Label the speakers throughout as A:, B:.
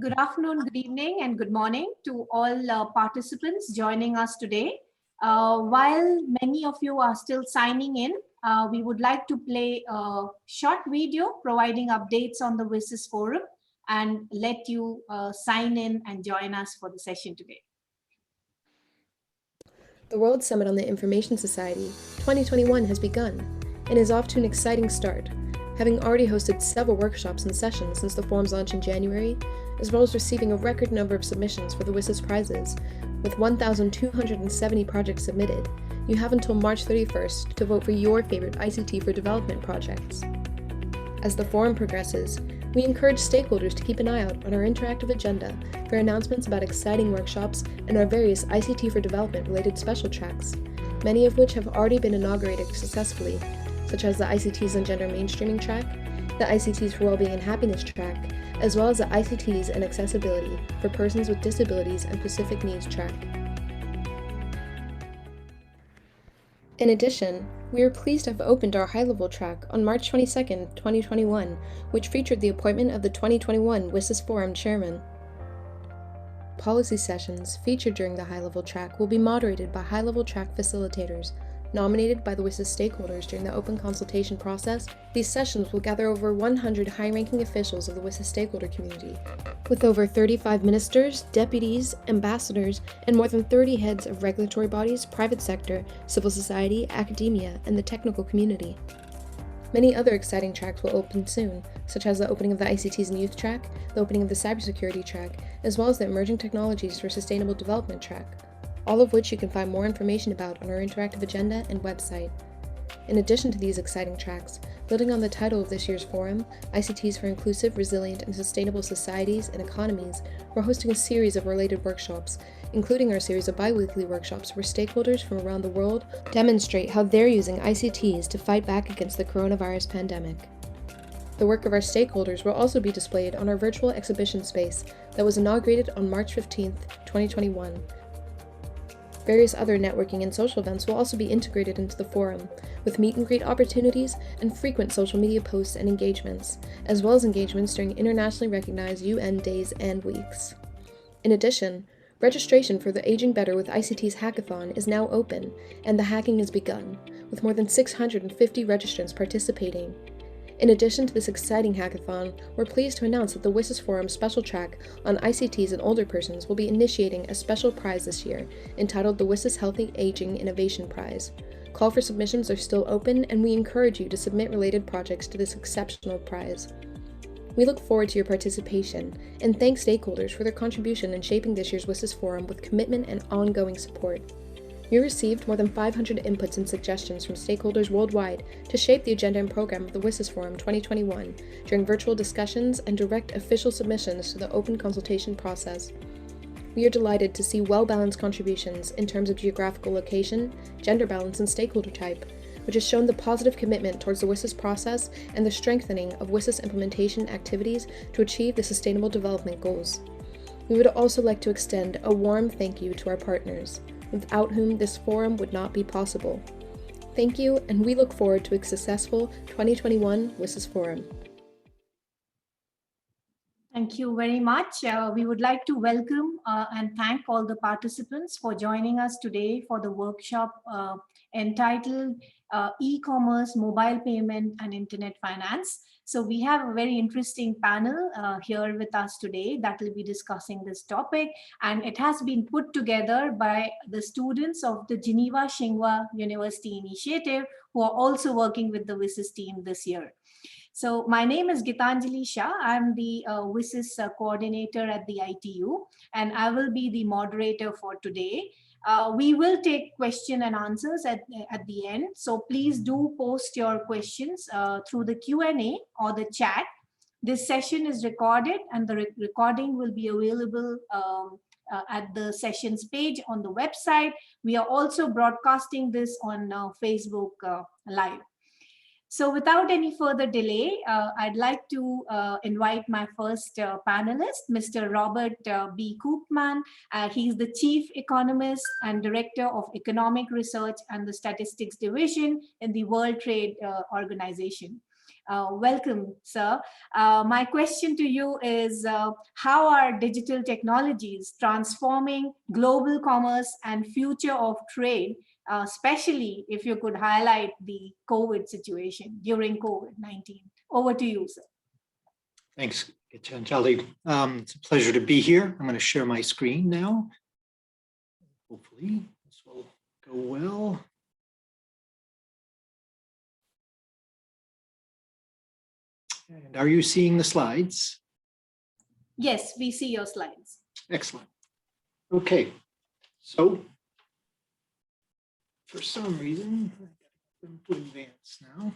A: Good afternoon, good evening, and good morning to all participants joining us today. While many of you are still signing in, we would like to play a short video providing updates on the WSIS forum and let you sign in and join us for the session today.
B: The World Summit on the Information Society 2021 has begun and is off to an exciting start, having already hosted several workshops and sessions since the forum's launch in January, as well as receiving a record number of submissions for the WSIS prizes. With 1,270 projects submitted, you have until March 31st to vote for your favorite ICT for development projects. As the forum progresses, we encourage stakeholders to keep an eye out on our interactive agenda for announcements about exciting workshops and our various ICT for development related special tracks, many of which have already been inaugurated successfully, such as the ICTs and Gender Mainstreaming track, the ICTs for Wellbeing and Happiness track, as well as the ICTs and Accessibility for Persons with Disabilities and Specific Needs track. In addition, we are pleased to have opened our high-level track on March 22, 2021, which featured the appointment of the 2021 WSIS Forum Chairman. Policy sessions featured during the high-level track will be moderated by high-level track facilitators, nominated by the WSIS stakeholders during the open consultation process. These sessions will gather over 100 high-ranking officials of the WSIS stakeholder community, with over 35 ministers, deputies, ambassadors, and more than 30 heads of regulatory bodies, private sector, civil society, academia, and the technical community. Many other exciting tracks will open soon, such as the opening of the ICTs and Youth track, the opening of the Cybersecurity track, as well as the Emerging Technologies for Sustainable Development track, all of which you can find more information about on our interactive agenda and website. In addition to these exciting tracks, building on the title of this year's forum, ICTs for Inclusive, Resilient, and Sustainable Societies and Economies, we're hosting a series of related workshops, including our series of bi-weekly workshops where stakeholders from around the world demonstrate how they're using ICTs to fight back against the coronavirus pandemic. The work of our stakeholders will also be displayed on our virtual exhibition space that was inaugurated on March 15, 2021. Various other networking and social events will also be integrated into the forum, with meet and greet opportunities and frequent social media posts and engagements, as well as engagements during internationally recognized UN days and weeks. In addition, registration for the Aging Better with ICTs Hackathon is now open, and the hacking has begun, with more than 650 registrants participating. In addition to this exciting hackathon, we're pleased to announce that the WSIS Forum special track on ICTs and older persons will be initiating a special prize this year, entitled the WSIS Healthy Aging Innovation Prize. Call for submissions are still open, and we encourage you to submit related projects to this exceptional prize. We look forward to your participation, and thank stakeholders for their contribution in shaping this year's WSIS Forum with commitment and ongoing support. We received more than 500 inputs and suggestions from stakeholders worldwide to shape the agenda and program of the WSIS Forum 2021 during virtual discussions and direct official submissions to the open consultation process. We are delighted to see well-balanced contributions in terms of geographical location, gender balance, and stakeholder type, which has shown the positive commitment towards the WSIS process and the strengthening of WSIS implementation activities to achieve the Sustainable Development Goals. We would also like to extend a warm thank you to our partners, without whom this forum would not be possible. Thank you, and we look forward to a successful 2021 WSIS Forum.
A: Thank you very much. We would like to welcome and thank all the participants for joining us today for the workshop entitled E-commerce, Mobile Payment and Internet Finance. So we have a very interesting panel here with us today that will be discussing this topic, and it has been put together by the students of the Geneva Tsinghua University Initiative, who are also working with the WSIS team this year. So my name is Gitanjali Shah. I'm the WSIS coordinator at the ITU, and I will be the moderator for today. We will take question and answers at the end. So please do post your questions through the Q&A or the chat. This session is recorded, and the recording will be available at the sessions page on the website. We are also broadcasting this on Facebook Live. So without any further delay, I'd like to invite my first panelist, Mr. Robert B. Koopman. He's the Chief Economist and Director of Economic Research and the Statistics Division in the World Trade Organization. Welcome, sir. My question to you is, how are digital technologies transforming global commerce and future of trade, especially if you could highlight the COVID situation during COVID-19? Over to you, sir.
C: Thanks, Gitanjali. It's a pleasure to be here. I'm going to share my screen now. Hopefully this will go well. And are you seeing the slides?
A: Yes, we see your slides.
C: Excellent. Okay, so for some reason, I'm going to advance now.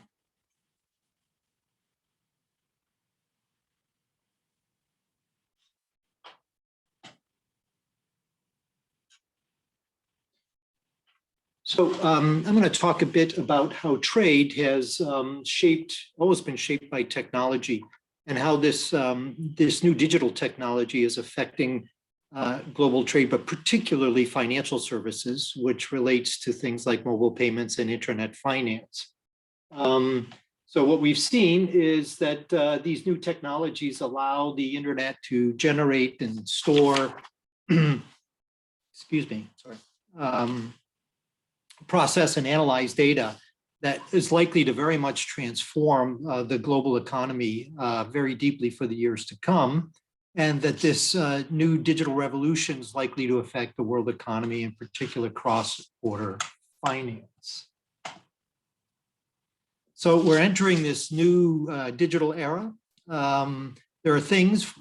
C: So I'm going to talk a bit about how trade has always been shaped by technology, and how this new digital technology is affecting global trade, but particularly financial services, which relates to things like mobile payments and internet finance. So what we've seen is that these new technologies allow the internet to generate and store, excuse me, sorry, process and analyze data that is likely to very much transform the global economy very deeply for the years to come, and that this new digital revolution is likely to affect the world economy, in particular cross-border finance. So we're entering this new digital era. There are things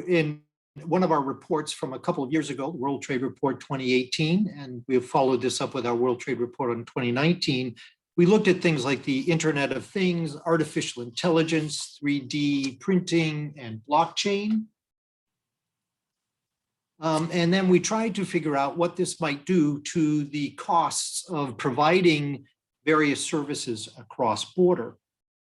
C: in one of our reports from a couple of years ago, the World Trade Report 2018, and we've followed this up with our World Trade Report on 2019. We looked at things like the Internet of Things, artificial intelligence, 3D printing, and blockchain. And then we tried to figure out what this might do to the costs of providing various services across border.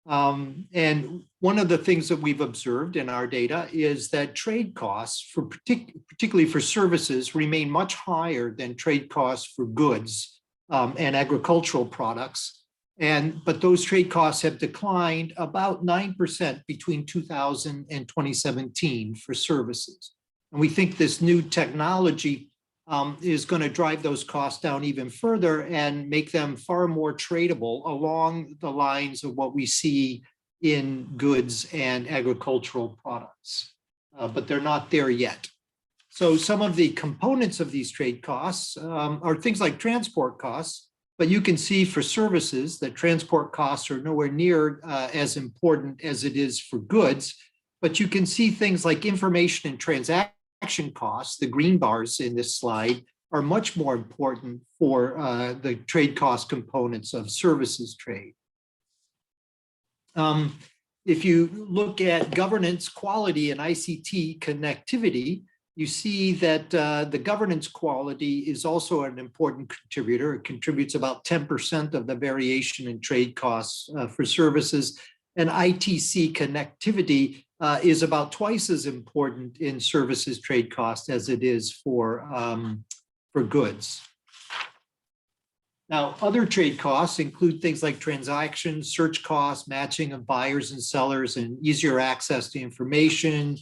C: And one of the things that we've observed in our data is that trade costs, for particularly for services, remain much higher than trade costs for goods and agricultural products. But those trade costs have declined about 9% between 2000 and 2017 for services. And we think this new technology is going to drive those costs down even further and make them far more tradable along the lines of what we see in goods and agricultural products. But they're not there yet. So some of the components of these trade costs are things like transport costs, but you can see for services that transport costs are nowhere near as important as it is for goods. But you can see things like information and transaction costs, the green bars in this slide, are much more important for the trade cost components of services trade. If you look at governance, quality, and ICT connectivity, you see that the governance quality is also an important contributor. It contributes about 10% of the variation in trade costs for services. And ITC connectivity is about twice as important in services trade cost as it is for goods. Now, other trade costs include things like transactions, search costs, matching of buyers and sellers, and easier access to information,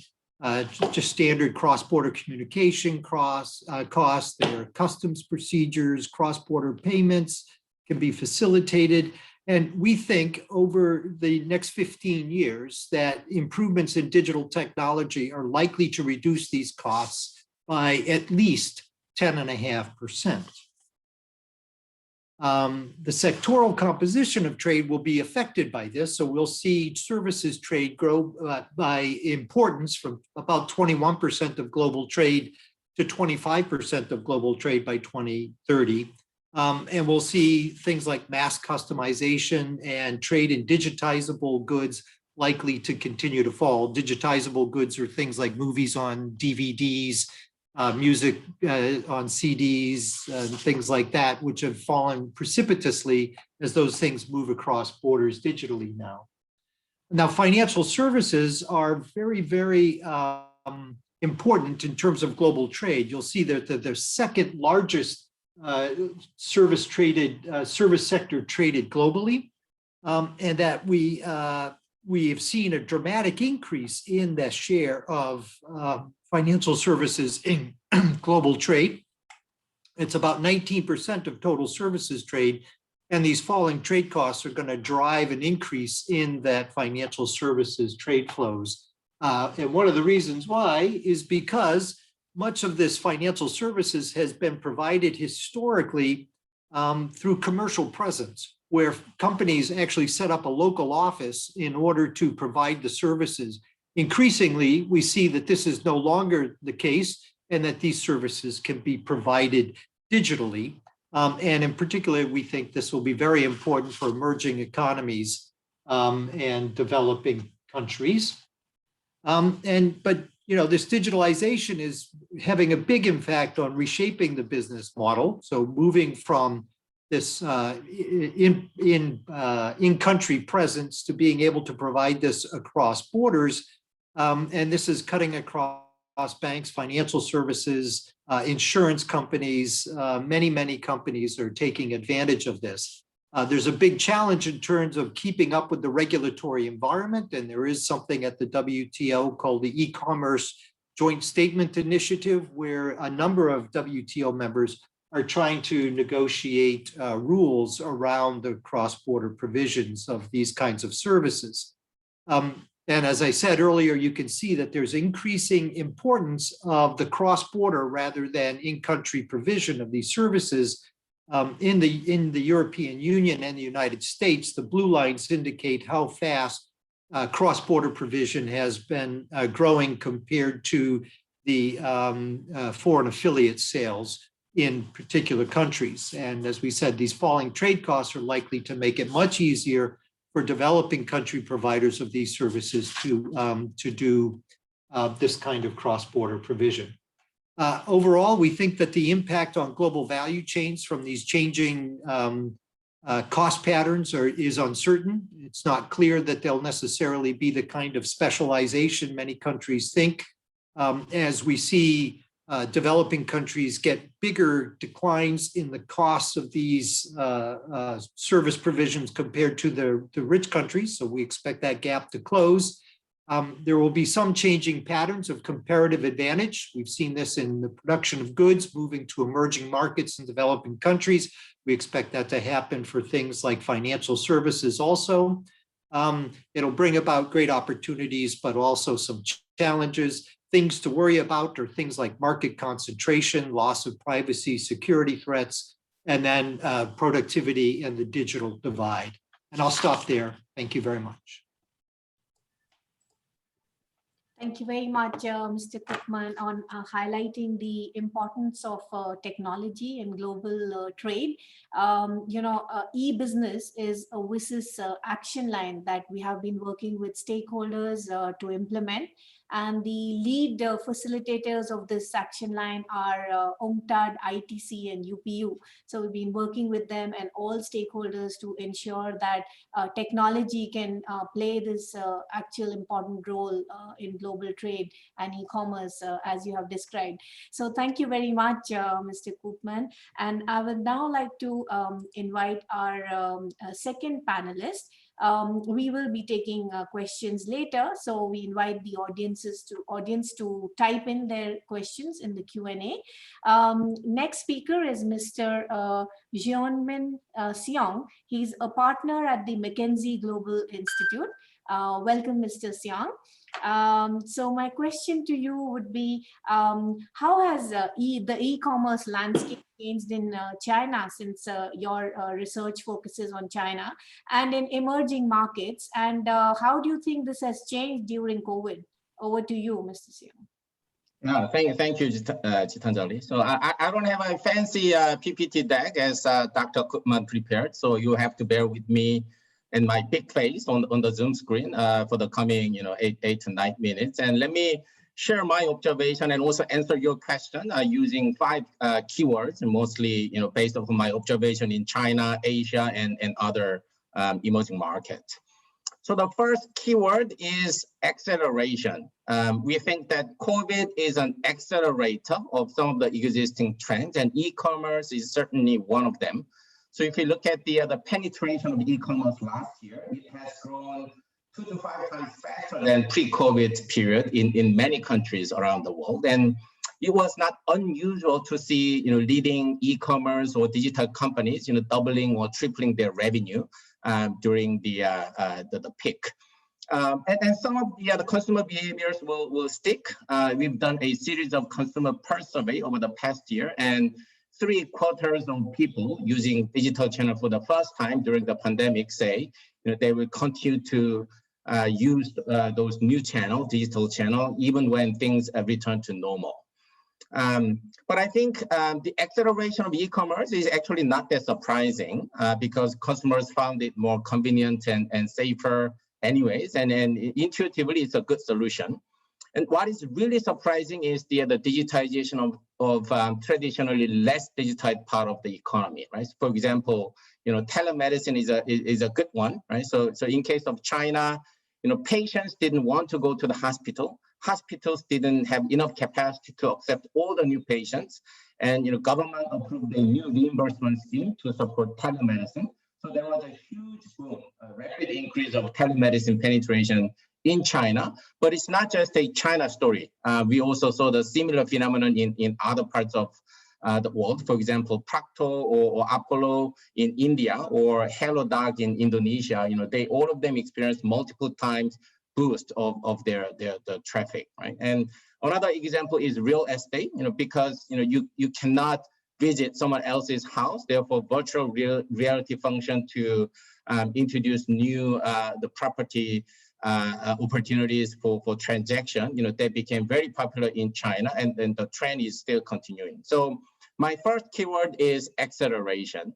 C: just standard cross-border communication costs. There are customs procedures, cross-border payments can be facilitated. And we think over the next 15 years that improvements in digital technology are likely to reduce these costs by at least 10.5%. The sectoral composition of trade will be affected by this. So we'll see services trade grow by importance from about 21% of global trade to 25% of global trade by 2030. And we'll see things like mass customization and trade in digitizable goods likely to continue to fall. Digitizable goods are things like movies on DVDs, music on CDs, and things like that, which have fallen precipitously as those things move across borders digitally now. Now, financial services are very, very important in terms of global trade. You'll see that the second largest service sector traded globally, and that we we have seen a dramatic increase in the share of financial services in global trade. It's about 19% of total services trade, and these falling trade costs are going to drive an increase in that financial services trade flows. And one of the reasons why is because much of this financial services has been provided historically through commercial presence, where companies actually set up a local office in order to provide the services. Increasingly, we see that this is no longer the case and that these services can be provided digitally. And in particular, we think this will be very important for emerging economies and developing countries. But this digitalization is having a big impact on reshaping the business model. So moving from this in-country presence to being able to provide this across borders. And this is cutting across banks, financial services, insurance companies. Many companies are taking advantage of this. There's a big challenge in terms of keeping up with the regulatory environment, and there is something at the WTO called the e-commerce joint statement initiative, where a number of WTO members are trying to negotiate rules around the cross-border provisions of these kinds of services. And as I said earlier, you can see that there's increasing importance of the cross-border rather than in-country provision of these services. In the European Union and the United States, the blue lines indicate how fast cross-border provision has been growing compared to the foreign affiliate sales in particular countries. And as we said, these falling trade costs are likely to make it much easier for developing country providers of these services to do this kind of cross-border provision. Overall, we think that the impact on global value chains from these changing cost patterns is uncertain. It's not clear that they'll necessarily be the kind of specialization many countries think. As we see developing countries get bigger declines in the costs of these service provisions compared to the rich countries, so we expect that gap to close. There will be some changing patterns of comparative advantage. We've seen this in the production of goods moving to emerging markets in developing countries. We expect that to happen for things like financial services also. It'll bring about great opportunities, but also some challenges. Things to worry about are things like market concentration, loss of privacy, security threats, and then productivity and the digital divide. And I'll stop there. Thank you very much.
A: Thank you very much, Mr. Cookman, on highlighting the importance of technology in global trade. E-business is a WSIS action line that we have been working with stakeholders to implement. And the lead facilitators of this action line are UNCTAD, ITC, and UPU. So we've been working with them and all stakeholders to ensure that technology can play this actual important role in global trade and e-commerce, as you have described. So thank you very much, Mr. Koopman. And I would now like to invite our second panelist. We will be taking questions later, so we invite the audience to type in their questions in the Q&A. Next speaker is Mr. Jeonmin Seong. He's a partner at the McKinsey Global Institute. Welcome, Mr. Seong. So my question to you would be, how has the e-commerce landscape changed in China since your research focuses on China and in emerging markets? And how do you think this has changed during COVID? Over to you, Mr. Seong.
D: No, thank you, Chitanjali. So I don't have a fancy PPT deck as Dr. Koopman prepared, so you have to bear with me and my big face on the Zoom screen for the coming 8 to 9 minutes. And let me share my observation and also answer your question using 5 keywords, mostly based on my observation in China, Asia, and other emerging markets. So the first keyword is acceleration. We think that COVID is an accelerator of some of the existing trends, and e-commerce is certainly one of them. So if you look at the penetration of e-commerce last year, it has grown 2 to 5 times faster than pre-COVID period in many countries around the world. And it was not unusual to see, leading e-commerce or digital companies, doubling or tripling their revenue during the peak. And some of the consumer behaviors will stick. We've done a series of consumer pulse survey over the past year, and 3/4 of people using digital channel for the first time during the pandemic say they will continue to use those new digital channel, even when things return to normal. But I think the acceleration of e-commerce is actually not that surprising because customers found it more convenient and safer anyways, and intuitively it's a good solution. And what is really surprising is the digitization of traditionally less digitized part of the economy, right? For example, telemedicine is a good one, right? So in case of China, patients didn't want to go to the hospital. Hospitals didn't have enough capacity to accept all the new patients, and government approved a new reimbursement scheme to support telemedicine. So there was a huge boom, a rapid increase of telemedicine penetration in China, but it's not just a China story. We also saw the similar phenomenon in other parts of the world. For example, Procter or Apollo in India or HelloDog in Indonesia. All of them experienced multiple times boost of their traffic, right? And another example is real estate. Because you cannot visit someone else's house, therefore virtual reality function to introduce new the property opportunities for transaction, they became very popular in China, and the trend is still continuing. So my first keyword is acceleration.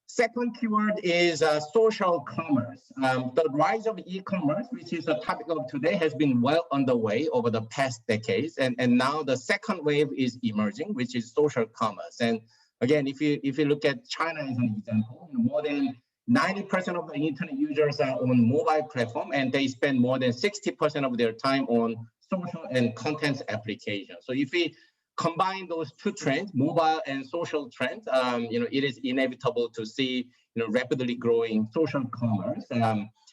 D: Second keyword is social commerce. The rise of e-commerce, which is the topic of today, has been well underway over the past decades, and now the second wave is emerging, which is social commerce. And again, if you look at China as an example, more than 90% of the internet users are on mobile platform, and they spend more than 60% of their time on social and content applications. So if we combine those two trends, mobile and social trends, it is inevitable to see rapidly growing social commerce,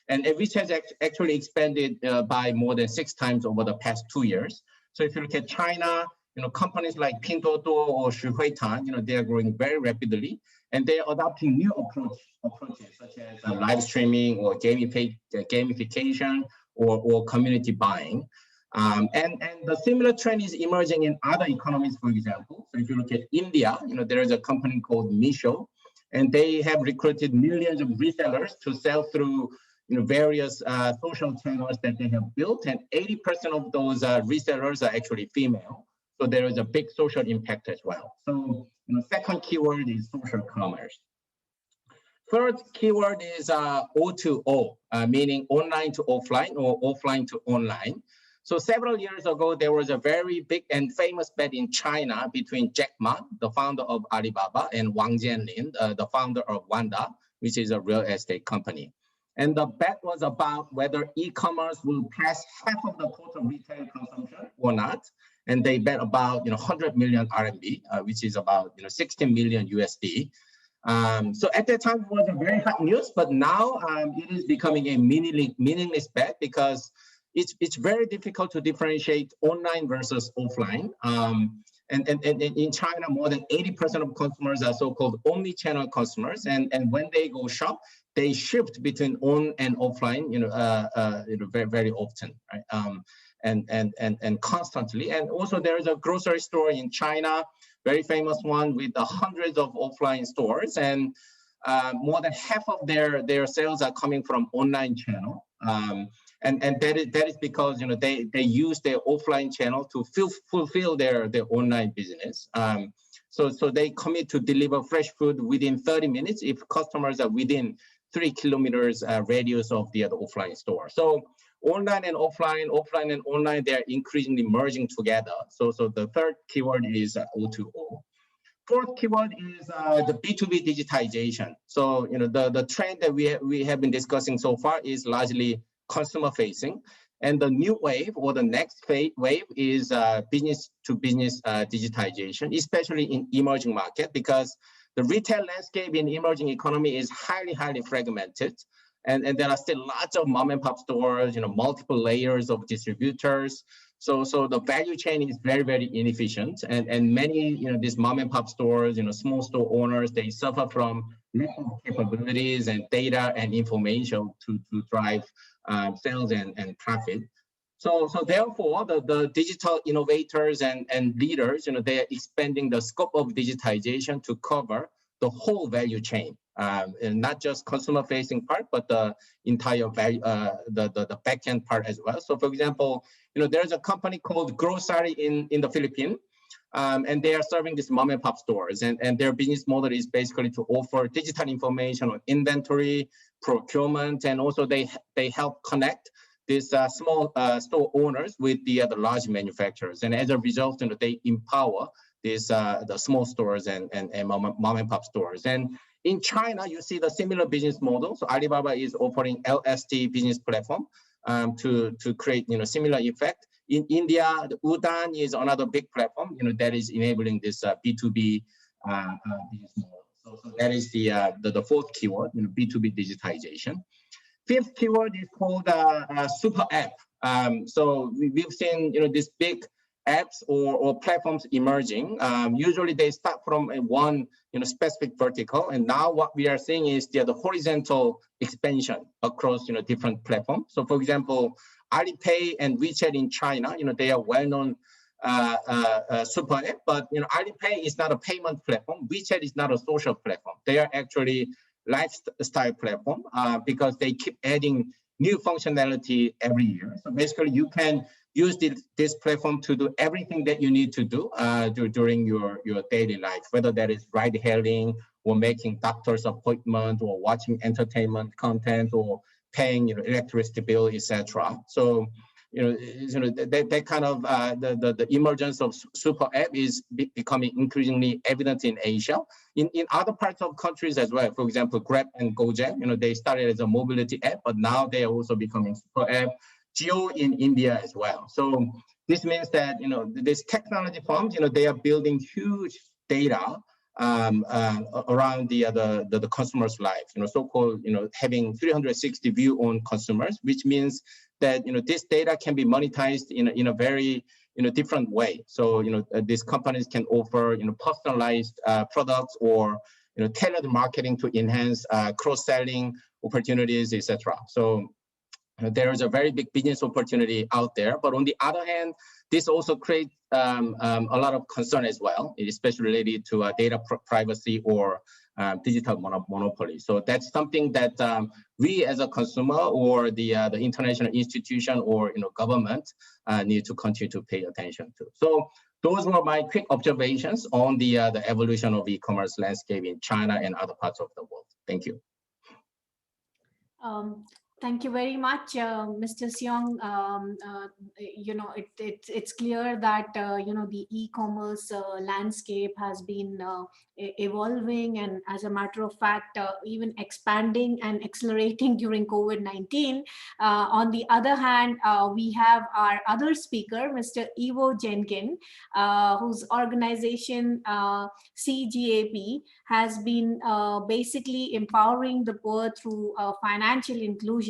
D: and which has actually expanded by more than 6 times over the past 2 years. So if you look at China, companies like Pinduoduo or Shuhuitan, they are growing very rapidly, and they are adopting new approaches such as live streaming or gamification or community buying. And the similar trend is emerging in other economies, for example. So if you look at India, there is a company called Meesho, and they have recruited millions of resellers to sell through various social channels that they have built, and 80% of those resellers are actually female. So there is a big social impact as well. So second keyword is social commerce. Third keyword is O2O, meaning online to offline or offline to online. So several years ago, there was a very big and famous bet in China between Jack Ma, the founder of Alibaba, and Wang Jianlin, the founder of Wanda, which is a real estate company. And the bet was about whether e-commerce will pass half of the total retail consumption or not. And they bet about 100 million RMB, which is about 16 million USD. So at that time, it was a very hot news, but now it is becoming a meaningless bet because it's very difficult to differentiate online versus offline. And in China, more than 80% of consumers are so-called omni-channel customers, and when they go shop, they shift between on and offline, very, very often, right? And constantly. And also there is a grocery store in China, very famous one with hundreds of offline stores, and more than half of their sales are coming from online channel. And that is because they use their offline channel to fulfill their online business. So they commit to deliver fresh food within 30 minutes if customers are within 3 kilometers radius of the offline store. So online and offline and online, they're increasingly merging together. So the third keyword is O2O. Fourth keyword is the B2B digitization. So the trend that we have been discussing so far is largely consumer facing, and the new wave or the next wave is business to business digitization, especially in emerging market, because the retail landscape in emerging economy is highly fragmented, and there are still lots of mom and pop stores, multiple layers of distributors. So the value chain is very, very inefficient, and many, these mom and pop stores, small store owners, they suffer from lack of capabilities and data and information to drive sales and profit. So therefore, the digital innovators and leaders, they are expanding the scope of digitization to cover the whole value chain, and not just consumer-facing part, but the entire value, the back-end part as well. So, for example, there's a company called Grocery in the Philippines, and they are serving these mom and pop stores, and their business model is basically to offer digital information on inventory, procurement, and also they help connect these small store owners with the large manufacturers, and as a result, they empower these the small stores and mom and pop stores. And in China, you see the similar business model. So Alibaba is offering LST business platform to create similar effect. In India, the Udaan is another big platform that is enabling this B2B business model. So that is the fourth keyword, B2B digitization. Fifth keyword is called super app. So we've seen these big apps or platforms emerging. Usually they start from one specific vertical, and now what we are seeing is the horizontal expansion across different platforms. So for example, Alipay and WeChat in China, they are well-known super app, but Alipay is not a payment platform. WeChat is not a social platform. They are actually lifestyle platform because they keep adding new functionality every year. So basically, you can use this platform to do everything that you need to do during your daily life, whether that is ride hailing or making doctor's appointment or watching entertainment content or paying electricity bill, etc. So that kind of the emergence of super app is becoming increasingly evident in Asia. In other parts of countries as well. For example, Grab and Gojek, they started as a mobility app, but now they are also becoming super app. Jio in India as well. So this means that these technology firms, they are building huge data around the customer's life. So-called having 360 view on consumers, which means that this data can be monetized in a very different way. So these companies can offer personalized products or tailored marketing to enhance cross-selling opportunities, etc. So there is a very big business opportunity out there, but on the other hand, this also creates a lot of concern as well, especially related to data privacy or digital monopoly. So that's something that we as a consumer or the international institution or government need to continue to pay attention to. So those were my quick observations on the evolution of e-commerce landscape in China and other parts of the world. Thank you.
A: Thank you very much, Mr. Seong. It's clear that the e-commerce landscape has been evolving, and as a matter of fact, even expanding and accelerating during COVID-19. On the other hand, we have our other speaker, Mr. Ivo Jenkin, whose organization CGAP has been basically empowering the poor through financial inclusion.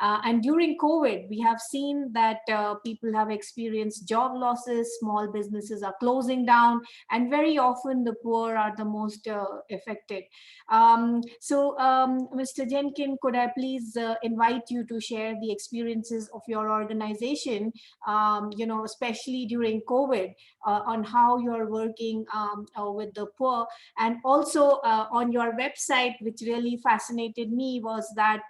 A: And during COVID, we have seen that people have experienced job losses, small businesses are closing down, and very often the poor are the most affected. Mr. Jenkin, could I please invite you to share the experiences of your organization, especially during COVID, on how you're working with the poor, and also on your website, which really fascinated me, was that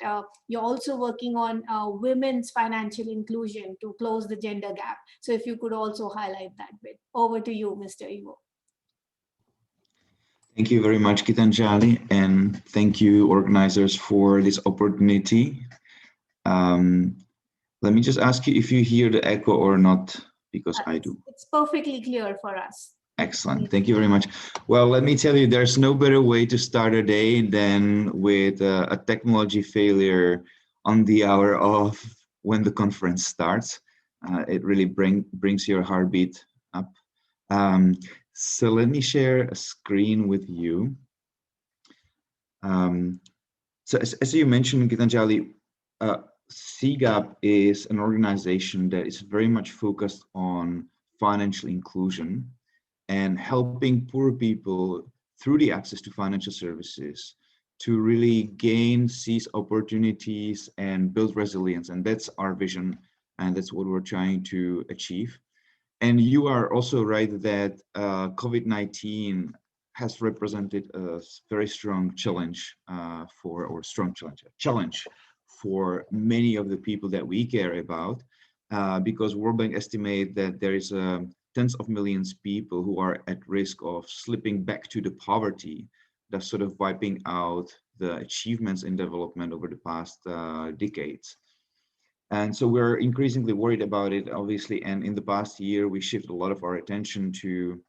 A: you're also working on women's financial inclusion to close the gender gap. So if you could also highlight that bit. Over to you, Mr. Ivo.
E: Thank you very much, Gitanjali, and thank you, organizers, for this opportunity. Let me just ask you if you hear the echo or not, because I do.
A: It's perfectly clear for us.
E: Excellent. Thank you very much. Well, let me tell you, there's no better way to start a day than with a technology failure on the hour of when the conference starts. It really brings your heartbeat up. So let me share a screen with you. So as you mentioned, Gitanjali, CGAP is an organization that is very much focused on financial inclusion and helping poor people through the access to financial services to really gain, seize opportunities and build resilience. And that's our vision, and that's what we're trying to achieve. And you are also right that COVID-19 has represented a very strong challenge challenge for many of the people that we care about, because World Bank estimate that there is tens of millions of people who are at risk of slipping back to the poverty that's sort of wiping out the achievements in development over the past decades. And so we're increasingly worried about it, obviously. And in the past year, we shifted a lot of our attention to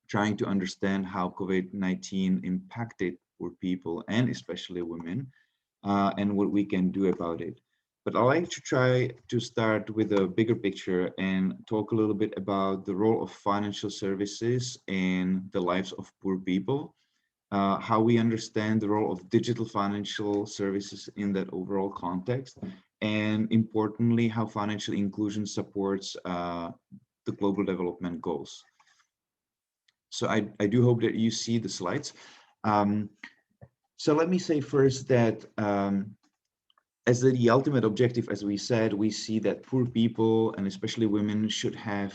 E: trying to understand how COVID-19 impacted poor people and especially women, and what we can do about it. But I'd like to try to start with a bigger picture and talk a little bit about the role of financial services in the lives of poor people, how we understand the role of digital financial services in that overall context, and importantly, how financial inclusion supports the global development goals. So I do hope that you see the slides. So let me say first that as the ultimate objective, as we said, we see that poor people and especially women should have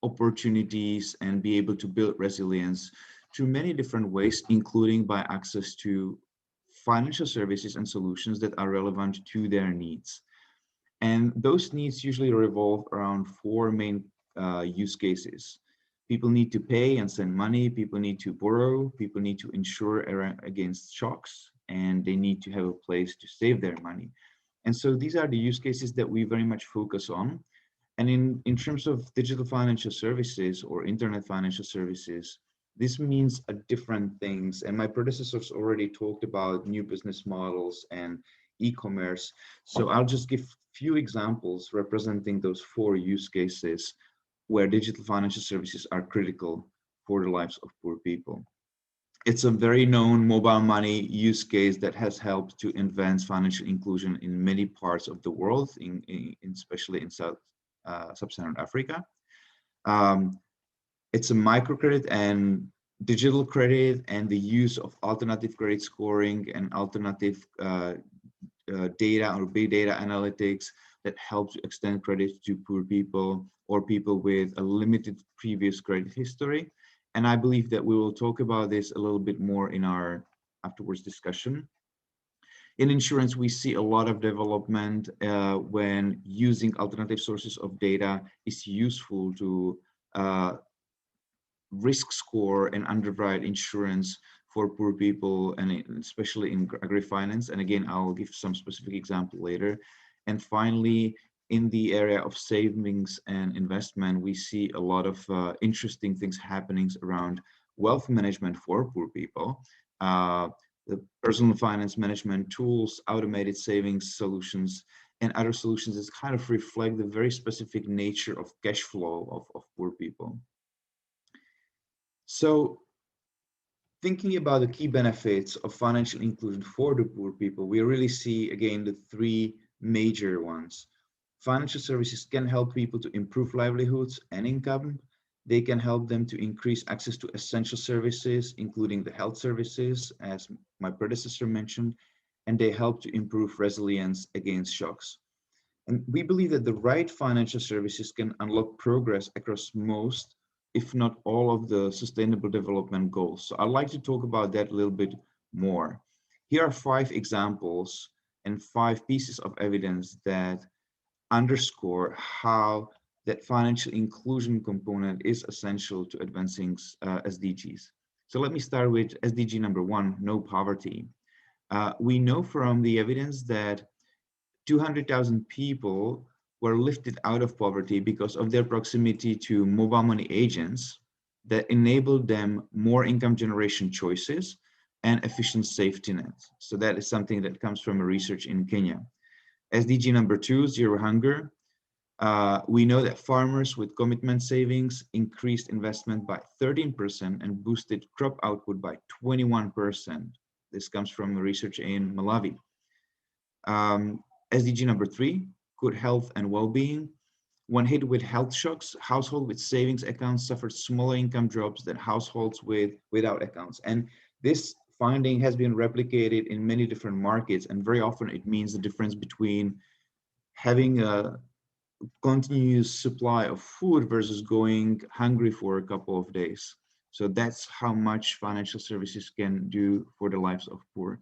E: opportunities and be able to build resilience through many different ways, including by access to financial services and solutions that are relevant to their needs. And those needs usually revolve around four main use cases. People need to pay and send money, people need to borrow, people need to insure against shocks, and they need to have a place to save their money. And so these are the use cases that we very much focus on. And in terms of digital financial services or internet financial services, this means different things. And my predecessors already talked about new business models and e-commerce. So I'll just give few examples representing those four use cases where digital financial services are critical for the lives of poor people. It's a very known mobile money use case that has helped to advance financial inclusion in many parts of the world, especially in Sub-Saharan Africa. It's a microcredit and digital credit and the use of alternative credit scoring and alternative data or big data analytics that helps extend credit to poor people or people with a limited previous credit history. And I believe that we will talk about this a little bit more in our afterwards discussion. In insurance, we see a lot of development when using alternative sources of data is useful to risk score and underwrite insurance for poor people, and especially in agri-finance. And again, I'll give some specific example later. And finally, in the area of savings and investment, we see a lot of interesting things happening around wealth management for poor people. The personal finance management tools, automated savings solutions, and other solutions that kind of reflect the very specific nature of cash flow of poor people. So thinking about the key benefits of financial inclusion for the poor people, we really see, again, the three major ones. Financial services can help people to improve livelihoods and income. They can help them to increase access to essential services, including the health services, as my predecessor mentioned, and they help to improve resilience against shocks. And we believe that the right financial services can unlock progress across most, if not all, of the sustainable development goals. So I'd like to talk about that a little bit more. Here are 5 examples and 5 pieces of evidence that underscore how that financial inclusion component is essential to advancing SDGs. So let me start with SDG number 1, no poverty. We know from the evidence that 200,000 people were lifted out of poverty because of their proximity to mobile money agents that enabled them more income generation choices and efficient safety nets. So that is something that comes from a research in Kenya. SDG number 2, zero hunger. We know that farmers with commitment savings increased investment by 13% and boosted crop output by 21%. This comes from research in Malawi. SDG number 3, good health and well-being. When hit with health shocks, households with savings accounts suffered smaller income drops than households without accounts. And this finding has been replicated in many different markets, and very often it means the difference between having a continuous supply of food versus going hungry for a couple of days. So that's how much financial services can do for the lives of poor.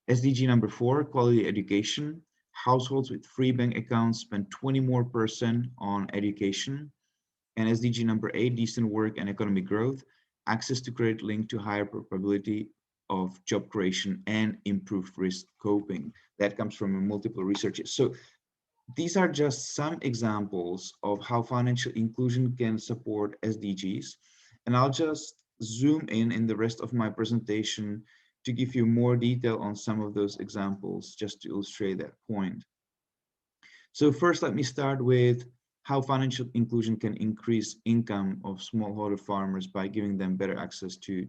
E: SDG number 4, quality education. Households with free bank accounts spend 20% more on education. And SDG number 8, decent work and economic growth. Access to credit linked to higher probability of job creation and improved risk coping. That comes from multiple researches. So these are just some examples of how financial inclusion can support SDGs. And I'll just zoom in the rest of my presentation to give you more detail on some of those examples, just to illustrate that point. So first, let me start with how financial inclusion can increase income of smallholder farmers by giving them better access to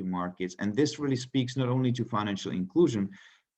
E: markets. And this really speaks not only to financial inclusion,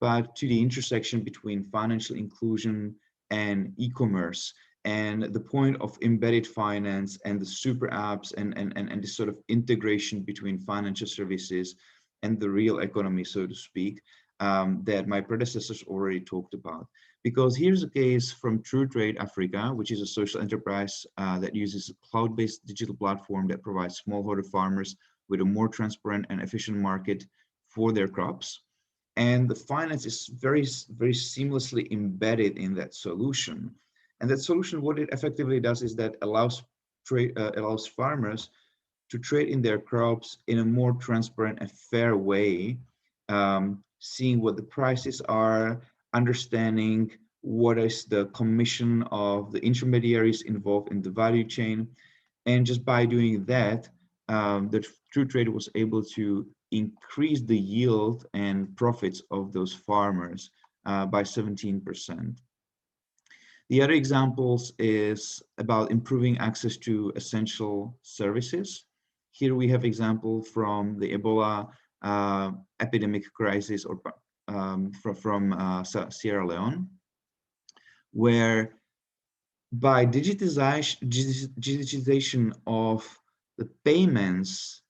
E: but to the intersection between financial inclusion and e-commerce, and the point of embedded finance and the super apps and this sort of integration between financial services and the real economy, so to speak, that my predecessors already talked about. Because here's a case from True Trade Africa, which is a social enterprise that uses a cloud-based digital platform that provides smallholder farmers with a more transparent and efficient market for their crops. And the finance is very seamlessly embedded in that solution. And that solution, what it effectively does is that allows farmers to trade in their crops in a more transparent and fair way, seeing what the prices are, understanding what is the commission of the intermediaries involved in the value chain. And just by doing that, the True Trade was able to increase the yield and profits of those farmers by 17%. The other examples is about improving access to essential services. Here we have example from the Ebola epidemic crisis or from Sierra Leone, where by digitization of the payments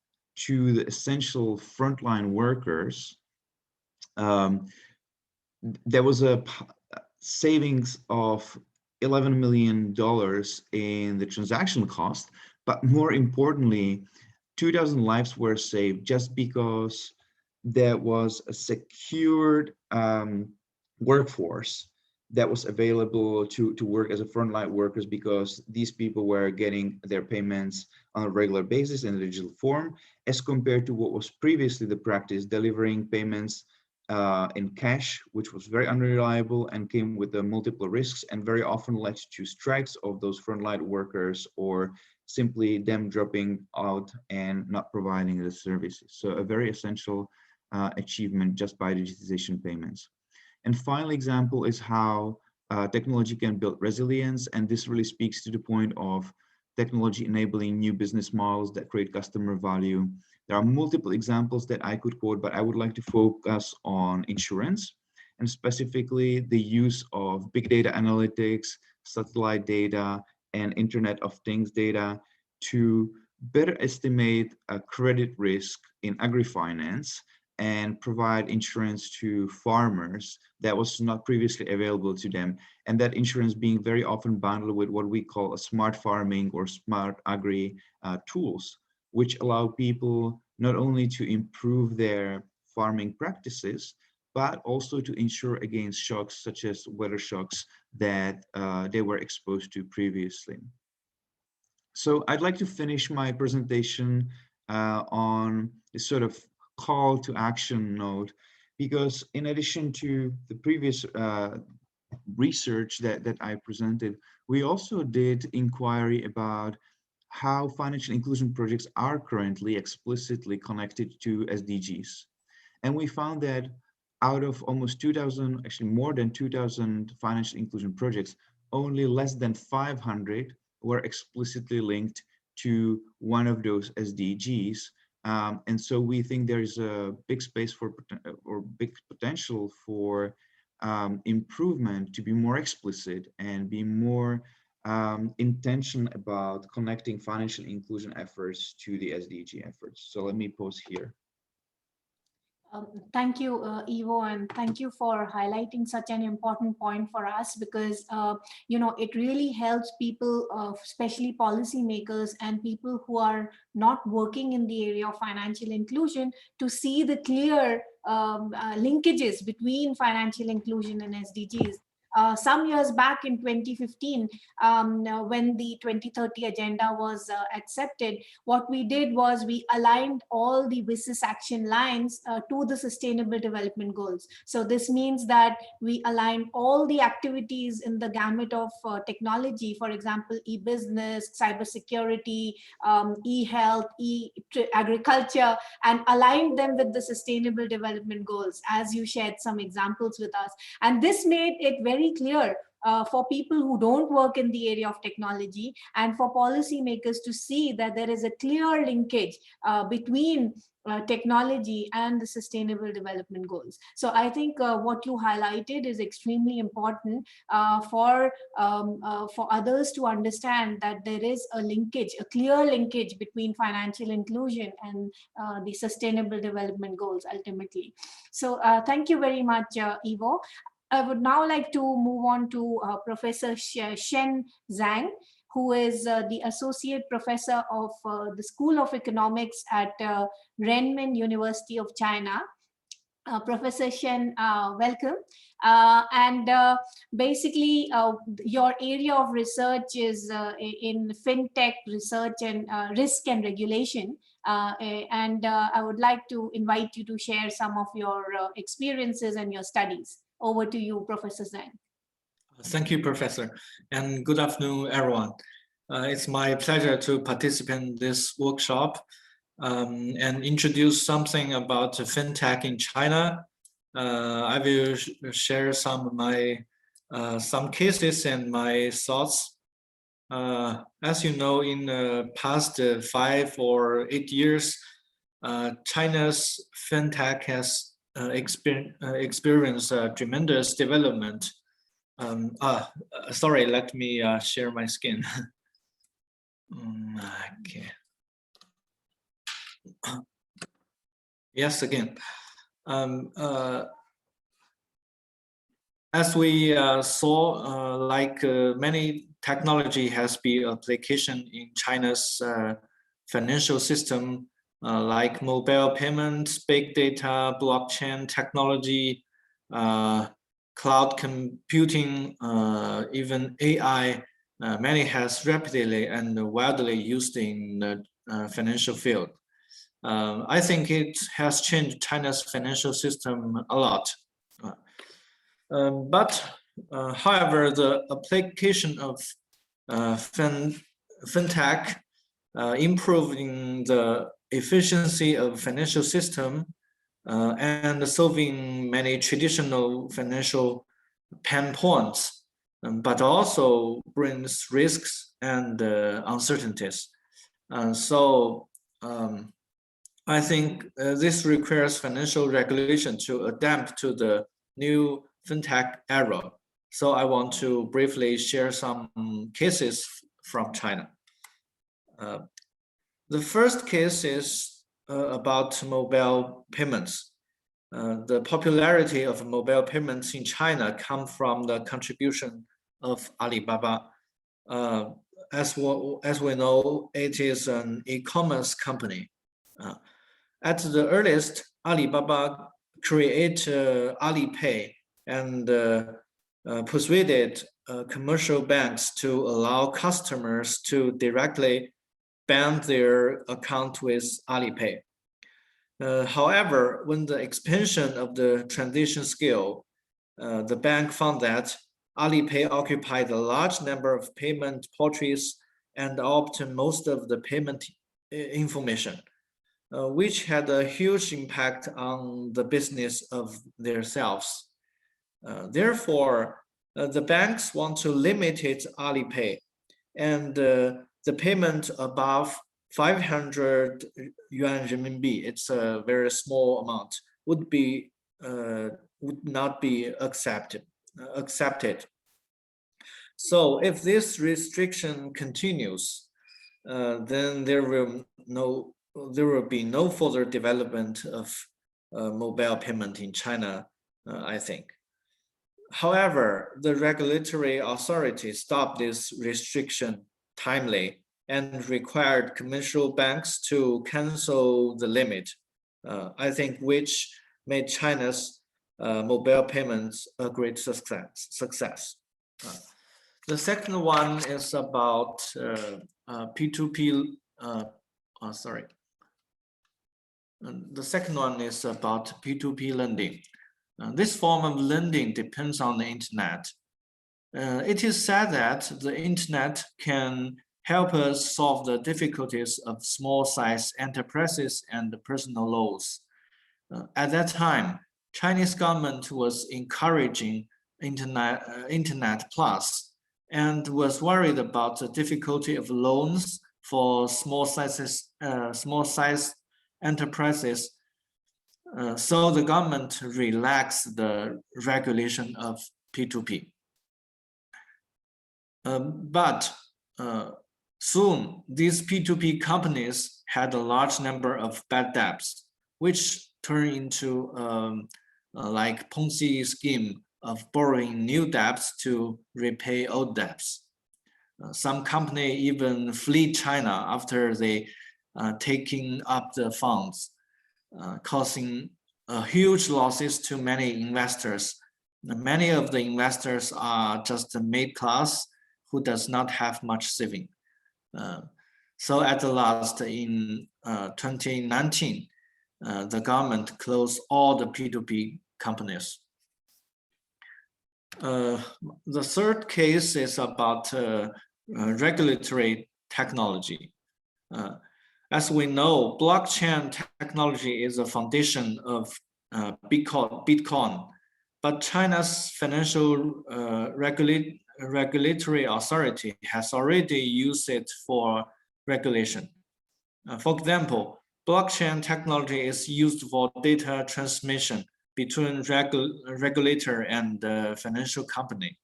E: to the essential frontline workers, there was a savings of $11 million in the transaction cost, but more importantly, 2,000 lives were saved just because there was a secured workforce that was available to work as a frontline workers, because these people were getting their payments on a regular basis in a digital form, as compared to what was previously the practice, delivering payments in cash, which was very unreliable and came with multiple risks, and very often led to strikes of those frontline workers, or simply them dropping out and not providing the services. So a very essential achievement just by digitization payments. And final example is how technology can build resilience. And this really speaks to the point of technology enabling new business models that create customer value. There are multiple examples that I could quote, but I would like to focus on insurance, and specifically the use of big data analytics, satellite data, and Internet of Things data to better estimate credit risk in agri-finance and provide insurance to farmers that was not previously available to them. And that insurance being very often bundled with what we call a smart farming or smart agri tools, which allow people not only to improve their farming practices, but also to insure against shocks such as weather shocks that they were exposed to previously. So I'd like to finish my presentation on this sort of call to action note, because in addition to the previous research that I presented, we also did inquiry about how financial inclusion projects are currently explicitly connected to SDGs. And we found that out of almost 2,000, actually more than 2,000 financial inclusion projects, only less than 500 were explicitly linked to one of those SDGs. And so we think there's a big space for, or big potential for improvement to be more explicit and be more intention about connecting financial inclusion efforts to the SDG efforts. So let me pause here.
A: Thank you, Ivo, and thank you for highlighting such an important point for us, because it really helps people, especially policymakers and people who are not working in the area of financial inclusion, to see the clear linkages between financial inclusion and SDGs. Some years back in 2015, when the 2030 agenda was accepted, what we did was we aligned all the WSIS action lines to the Sustainable Development Goals. So this means that we align all the activities in the gamut of technology, for example, e-business, cybersecurity, e-health, e-agriculture, and aligned them with the Sustainable Development Goals, as you shared some examples with us. And this made it very clear for people who don't work in the area of technology and for policymakers to see that there is a clear linkage between technology and the Sustainable Development Goals. So I think what you highlighted is extremely important for others to understand that there is a linkage, a clear linkage between financial inclusion and the Sustainable Development Goals ultimately. So thank you very much, Ivo. I would now like to move on to Professor Shen Zhang, who is the Associate Professor of the School of Economics at Renmin University of China. Professor Shen, welcome. Basically, your area of research is in fintech research and risk and regulation. I would like to invite you to share some of your experiences and your studies. Over to you, Professor Zhang.
F: Thank you, Professor, and good afternoon, everyone. It's my pleasure to participate in this workshop and introduce something about fintech in China. I will share some of my some cases and my thoughts. As you know, in the past 5 or 8 years, China's fintech has experienced tremendous development. Sorry, let me share my screen. Okay. Yes, again. As we saw, like many technology has been application in China's financial system, like mobile payments, big data, blockchain technology, cloud computing, even AI, many has rapidly and widely used in the financial field. I think it has changed China's financial system a lot. However, the application of fintech improving the efficiency of financial system and solving many traditional financial pain points, but also brings risks and uncertainties. I think this requires financial regulation to adapt to the new fintech era. So I want to briefly share some cases from China. The first case is about mobile payments. The popularity of mobile payments in China comes from the contribution of Alibaba. As we know, it is an e-commerce company. At the earliest, Alibaba created Alipay and persuaded commercial banks to allow customers to directly bank their account with Alipay. However, when the expansion of the transaction scale, the bank found that Alipay occupied a large number of payment portals and obtained most of the payment information, which had a huge impact on the business of themselves. Therefore, the banks want to limit its Alipay, and the payment above 500 yuan renminbi, it's a very small amount, would be would not be accepted. So if this restriction continues, then there will be no further development of mobile payment in China, I think. However, the regulatory authority stopped this restriction timely and required commercial banks to cancel the limit, I think, which made China's mobile payments a great success. The second one is about P2P. The second one is about P2P lending. This form of lending depends on the internet. It is said that the internet can help us solve the difficulties of small-size enterprises and personal loans. At that time, Chinese government was encouraging Internet Plus and was worried about the difficulty of loans for small-size enterprises. So the government relaxed the regulation of P2P. But soon, these P2P companies had a large number of bad debts, which turned into like Ponzi scheme of borrowing new debts to repay old debts. Some company even flee China after they taking up the funds, causing huge losses to many investors. Many of the investors are just a middle class who does not have much saving. So at the last, in 2019, the government closed all the P2P companies. The third case is about regulatory technology. As we know, blockchain technology is a foundation of Bitcoin, but China's financial regulatory authority has already used it for regulation. For example, blockchain technology is used for data transmission between regulator and financial company.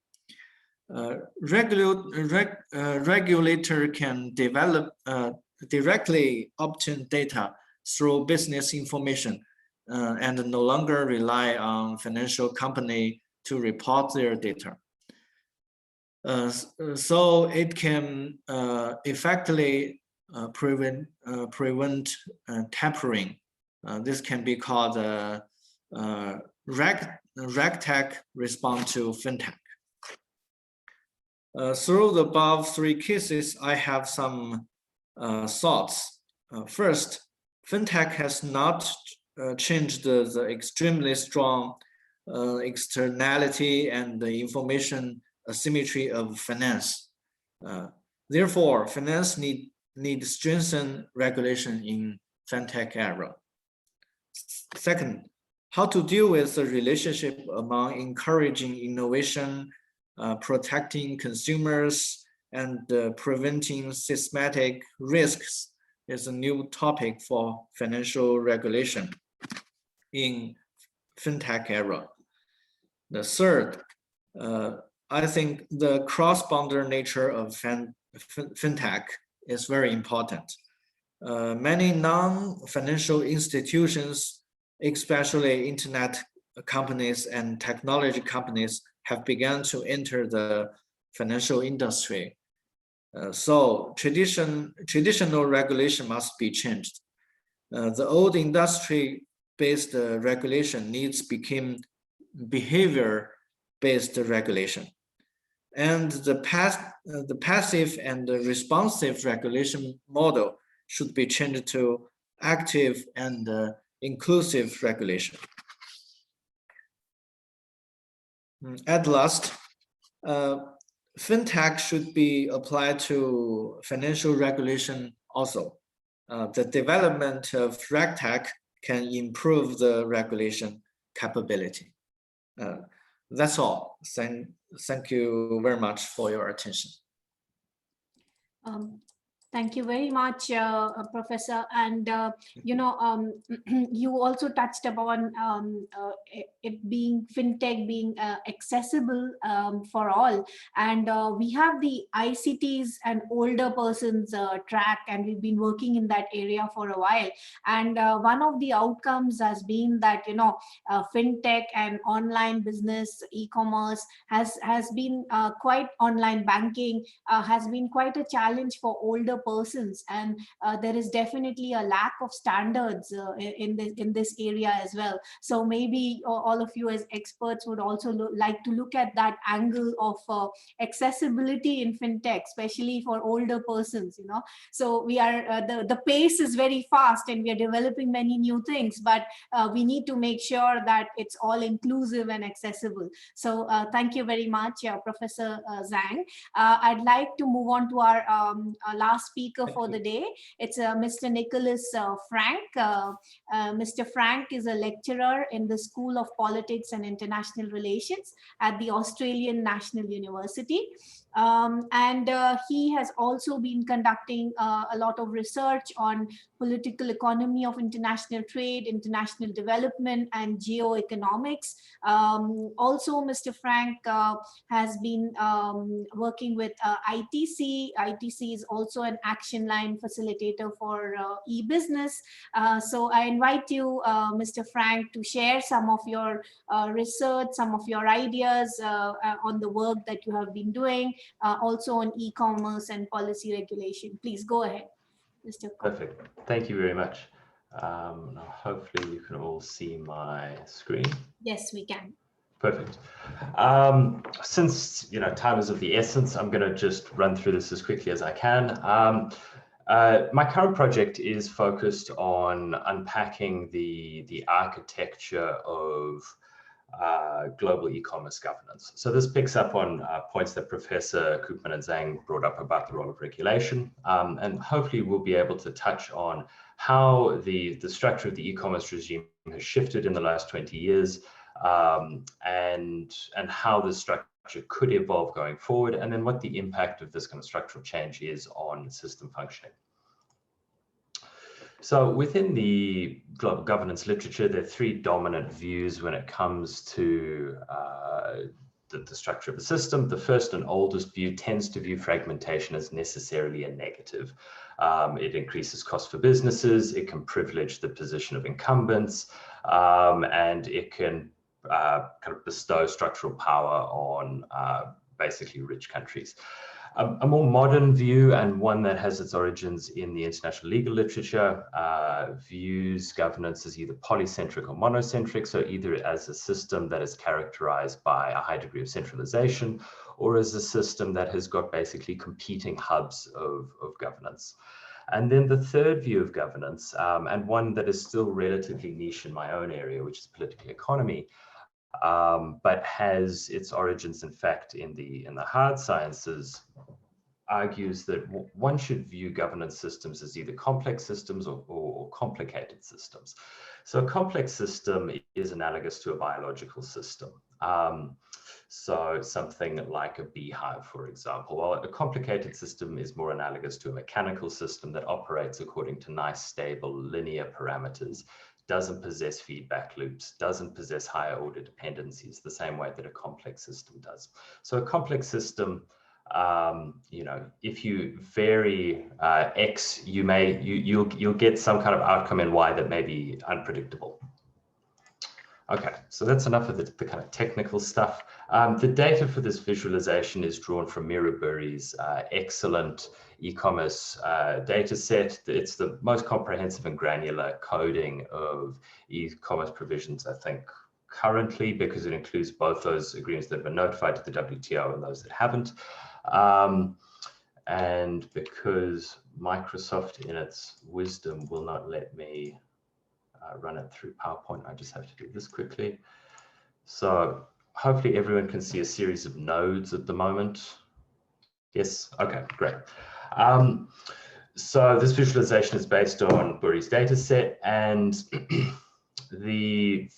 F: Regulator can directly obtain data through business information and no longer rely on financial company to report their data. So it can effectively prevent tampering. This can be called RegTech response to fintech. Through the above three cases, I have some thoughts. First, fintech has not changed the extremely strong externality and the information asymmetry of finance. Therefore, finance need strengthen regulation in fintech era. Second, how to deal with the relationship among encouraging innovation, protecting consumers, and preventing systematic risks is a new topic for financial regulation in fintech era. The third, I think the cross-border nature of fintech is very important. Many non-financial institutions, especially internet companies and technology companies, have begun to enter the financial industry. So traditional regulation must be changed. The old industry-based regulation needs become behavior-based regulation. And the passive and the responsive regulation model should be changed to active and inclusive regulation. At last, fintech should be applied to financial regulation also. The development of RegTech can improve the regulation capability. That's all. Thank you very much for your attention.
A: Thank you very much, Professor. And, you also touched upon it being fintech being accessible for all. And we have the ICTs and older persons track, and we've been working in that area for a while. And one of the outcomes has been that, fintech and online business, e-commerce has been quite online banking has been quite a challenge for older persons, and there is definitely a lack of standards in this area as well. So maybe all of you as experts would also like to look at that angle of accessibility in fintech, especially for older persons. So we are the pace is very fast, and we are developing many new things, but we need to make sure that it's all inclusive and accessible. So thank you very much, Professor Zhang. I'd like to move on to our last speaker for the day. It's Mr. Nicholas Frank. Mr. Frank is a lecturer in the School of Politics and International Relations at the Australian National University. And he has also been conducting a lot of research on political economy of international trade, international development, and geoeconomics. Also, Mr. Frank has been working with ITC. ITC is also an action line facilitator for e-business. So I invite you, Mr. Frank, to share some of your research, some of your ideas on the work that you have been doing, also on e-commerce and policy regulation. Please go ahead, Mr.
G: Perfect. Thank you very much. Now hopefully you can all see my screen.
A: Yes, we can.
G: Perfect. Since time is of the essence, I'm going to just run through this as quickly as I can. My current project is focused on unpacking the architecture of global e-commerce governance. So this picks up on points that Professor Koopman and Zhang brought up about the role of regulation, and hopefully we'll be able to touch on how the structure of the e-commerce regime has shifted in the last 20 years, and how this structure could evolve going forward, and then what the impact of this kind of structural change is on system functioning. So within the global governance literature, there are three dominant views when it comes to the structure of the system. The first and oldest view tends to view fragmentation as necessarily a negative. It increases cost for businesses, it can privilege the position of incumbents, and it can kind of bestow structural power on basically rich countries. A more modern view, and one that has its origins in the international legal literature, views governance as either polycentric or monocentric, so either as a system that is characterized by a high degree of centralization, or as a system that has got basically competing hubs of governance. And then the third view of governance, and one that is still relatively niche in my own area, which is political economy, but has its origins, in fact, in the hard sciences, argues that one should view governance systems as either complex systems or complicated systems. So a complex system is analogous to a biological system. So something like a beehive, for example. While a complicated system is more analogous to a mechanical system that operates according to nice, stable, linear parameters, doesn't possess feedback loops, doesn't possess higher order dependencies the same way that a complex system does. So a complex system, if you vary X, you'll get some kind of outcome in Y that may be unpredictable. Okay, so that's enough of the kind of technical stuff. The data for this visualization is drawn from Miraburi's excellent e-commerce data set. It's the most comprehensive and granular coding of e-commerce provisions, I think, currently, because it includes both those agreements that have been notified to the WTO and those that haven't. And because Microsoft, in its wisdom, will not let me run it through PowerPoint, I just have to do this quickly. So hopefully everyone can see a series of nodes at the moment. Yes, okay, great. So this visualization is based on Buri's data set, and the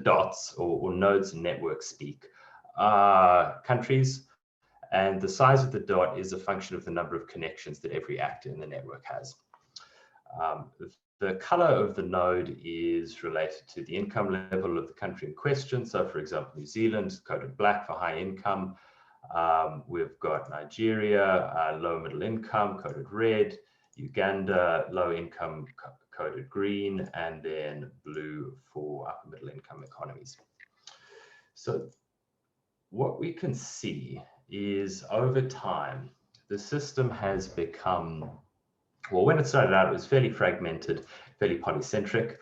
G: dots or nodes in network speak are countries, And the size of the dot is a function of the number of connections that every actor in the network has. The color of the node is related to the income level of the country in question. So for example, New Zealand, coded black for high income. We've got Nigeria, low middle income, coded red. Uganda, low income, coded green, and then blue for upper middle income economies. So what we can see is over time, the system has become, well, when it started out, it was fairly fragmented, fairly polycentric.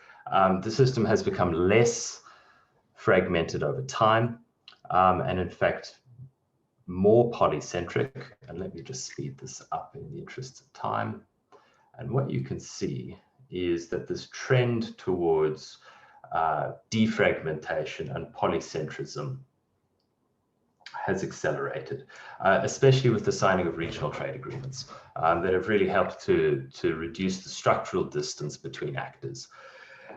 G: The system has become less fragmented over time, and in fact, more polycentric. And let me just speed this up in the interest of time. And what you can see is that this trend towards defragmentation and polycentrism has accelerated, especially with the signing of regional trade agreements that have really helped to reduce the structural distance between actors.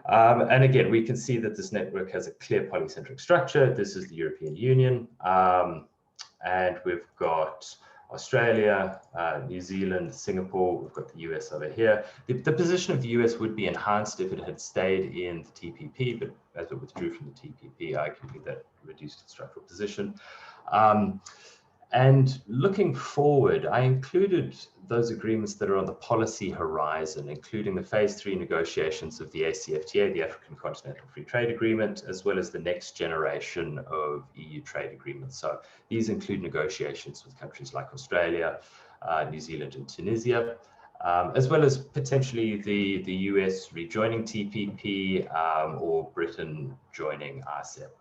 G: And again, we can see that this network has a clear polycentric structure. This is the European Union, and we've got Australia, New Zealand, Singapore, we've got the US over here. The position of the US would be enhanced if it had stayed in the TPP, but as it withdrew from the TPP, arguably that reduced its structural position. And looking forward, I included those agreements that are on the policy horizon, including the phase 3 negotiations of the ACFTA, the African Continental Free Trade Agreement, as well as the next generation of EU trade agreements. So these include negotiations with countries like Australia, New Zealand, and Tunisia, as well as potentially the US rejoining TPP or Britain joining RCEP.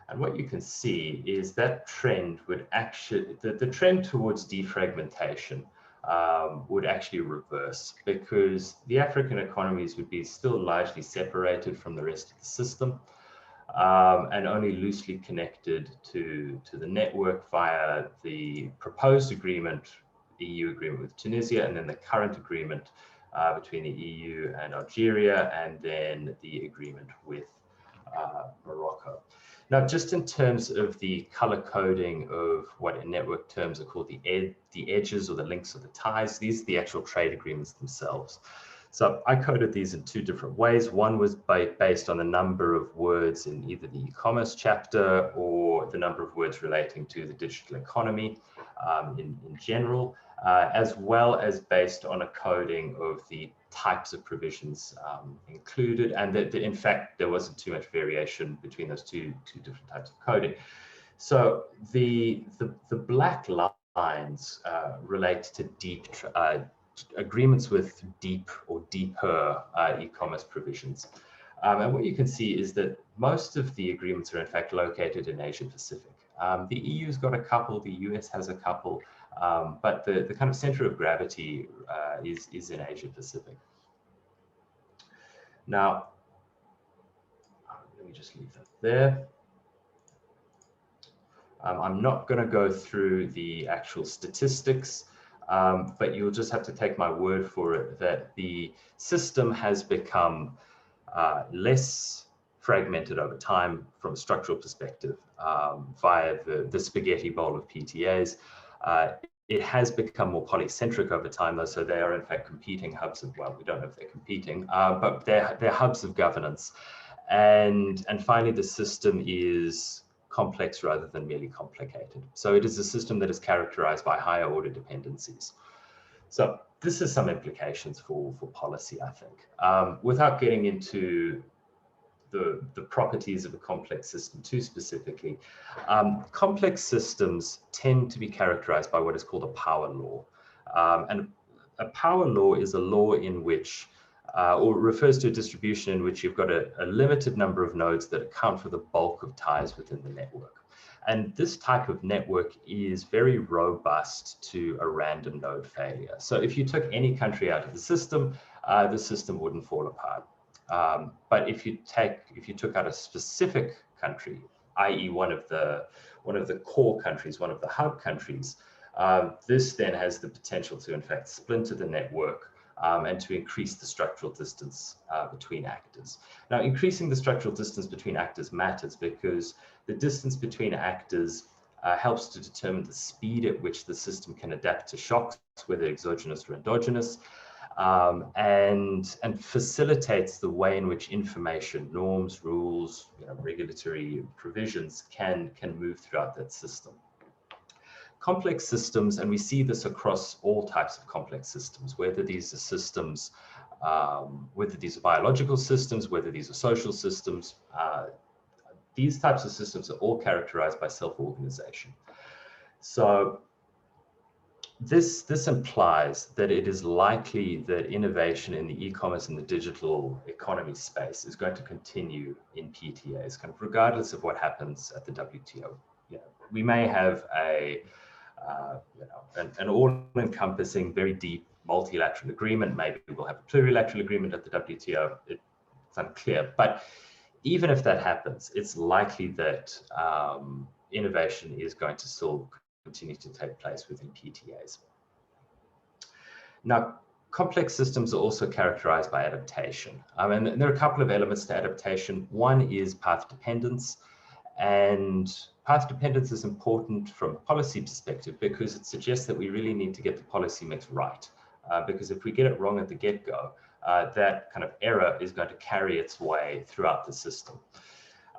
G: And what you can see is that trend would actually, the trend towards defragmentation would actually reverse, because the African economies would be still largely separated from the rest of the system and only loosely connected to the network via the proposed agreement, EU agreement with Tunisia, and then the current agreement between the EU and Algeria, and then the agreement with Morocco. Now, just in terms of the color coding of what in network terms are called the edges or the links or the ties, these are the actual trade agreements themselves. So I coded these in two different ways. One was based on the number of words in either the e-commerce chapter or the number of words relating to the digital economy in general, as well as based on a coding of the types of provisions included, and that in fact there wasn't too much variation between those two different types of coding. So the black lines relate to deep agreements with deep or deeper e-commerce provisions. And what you can see is that most of the agreements are in fact located in Asia Pacific. The EU's got a couple, the US has a couple, but the kind of center of gravity is in Asia Pacific. Now, let me just leave that there. I'm not going to go through the actual statistics, but you'll just have to take my word for it that the system has become less fragmented over time from a structural perspective via the spaghetti bowl of PTAs. It has become more polycentric over time, though, so they are in fact competing hubs of, well, we don't know if they're competing, but they're hubs of governance. And finally, the system is complex rather than merely complicated. So it is a system that is characterized by higher order dependencies. So this has some implications for policy, I think. Without getting into the properties of a complex system too specifically, complex systems tend to be characterized by what is called a power law. And a power law is a law in which, or refers to a distribution in which you've got a limited number of nodes that account for the bulk of ties within the network. And this type of network is very robust to a random node failure. So if you took any country out of the system wouldn't fall apart. But if you took out a specific country, i.e. one of the core countries, one of the hub countries, this then has the potential to in fact splinter the network and to increase the structural distance between actors. Now, increasing the structural distance between actors matters because the distance between actors helps to determine the speed at which the system can adapt to shocks, whether exogenous or endogenous, and facilitates the way in which information, norms, rules, regulatory provisions can move throughout that system. Complex systems, and we see this across all types of complex systems, whether these are systems, whether these are biological systems, whether these are social systems, these types of systems are all characterized by self-organization. So this implies that it is likely that innovation in the e-commerce and the digital economy space is going to continue in PTAs, kind of regardless of what happens at the WTO. We may have an all-encompassing, very deep multilateral agreement. Maybe we'll have a plurilateral agreement at the WTO. It's unclear, but even if that happens, it's likely that innovation is going to still continue to take place within PTAs. Now, complex systems are also characterized by adaptation. And there are a couple of elements to adaptation. One is path dependence, and path dependence is important from a policy perspective because it suggests that we really need to get the policy mix right. Because if we get it wrong at the get-go, that kind of error is going to carry its way throughout the system.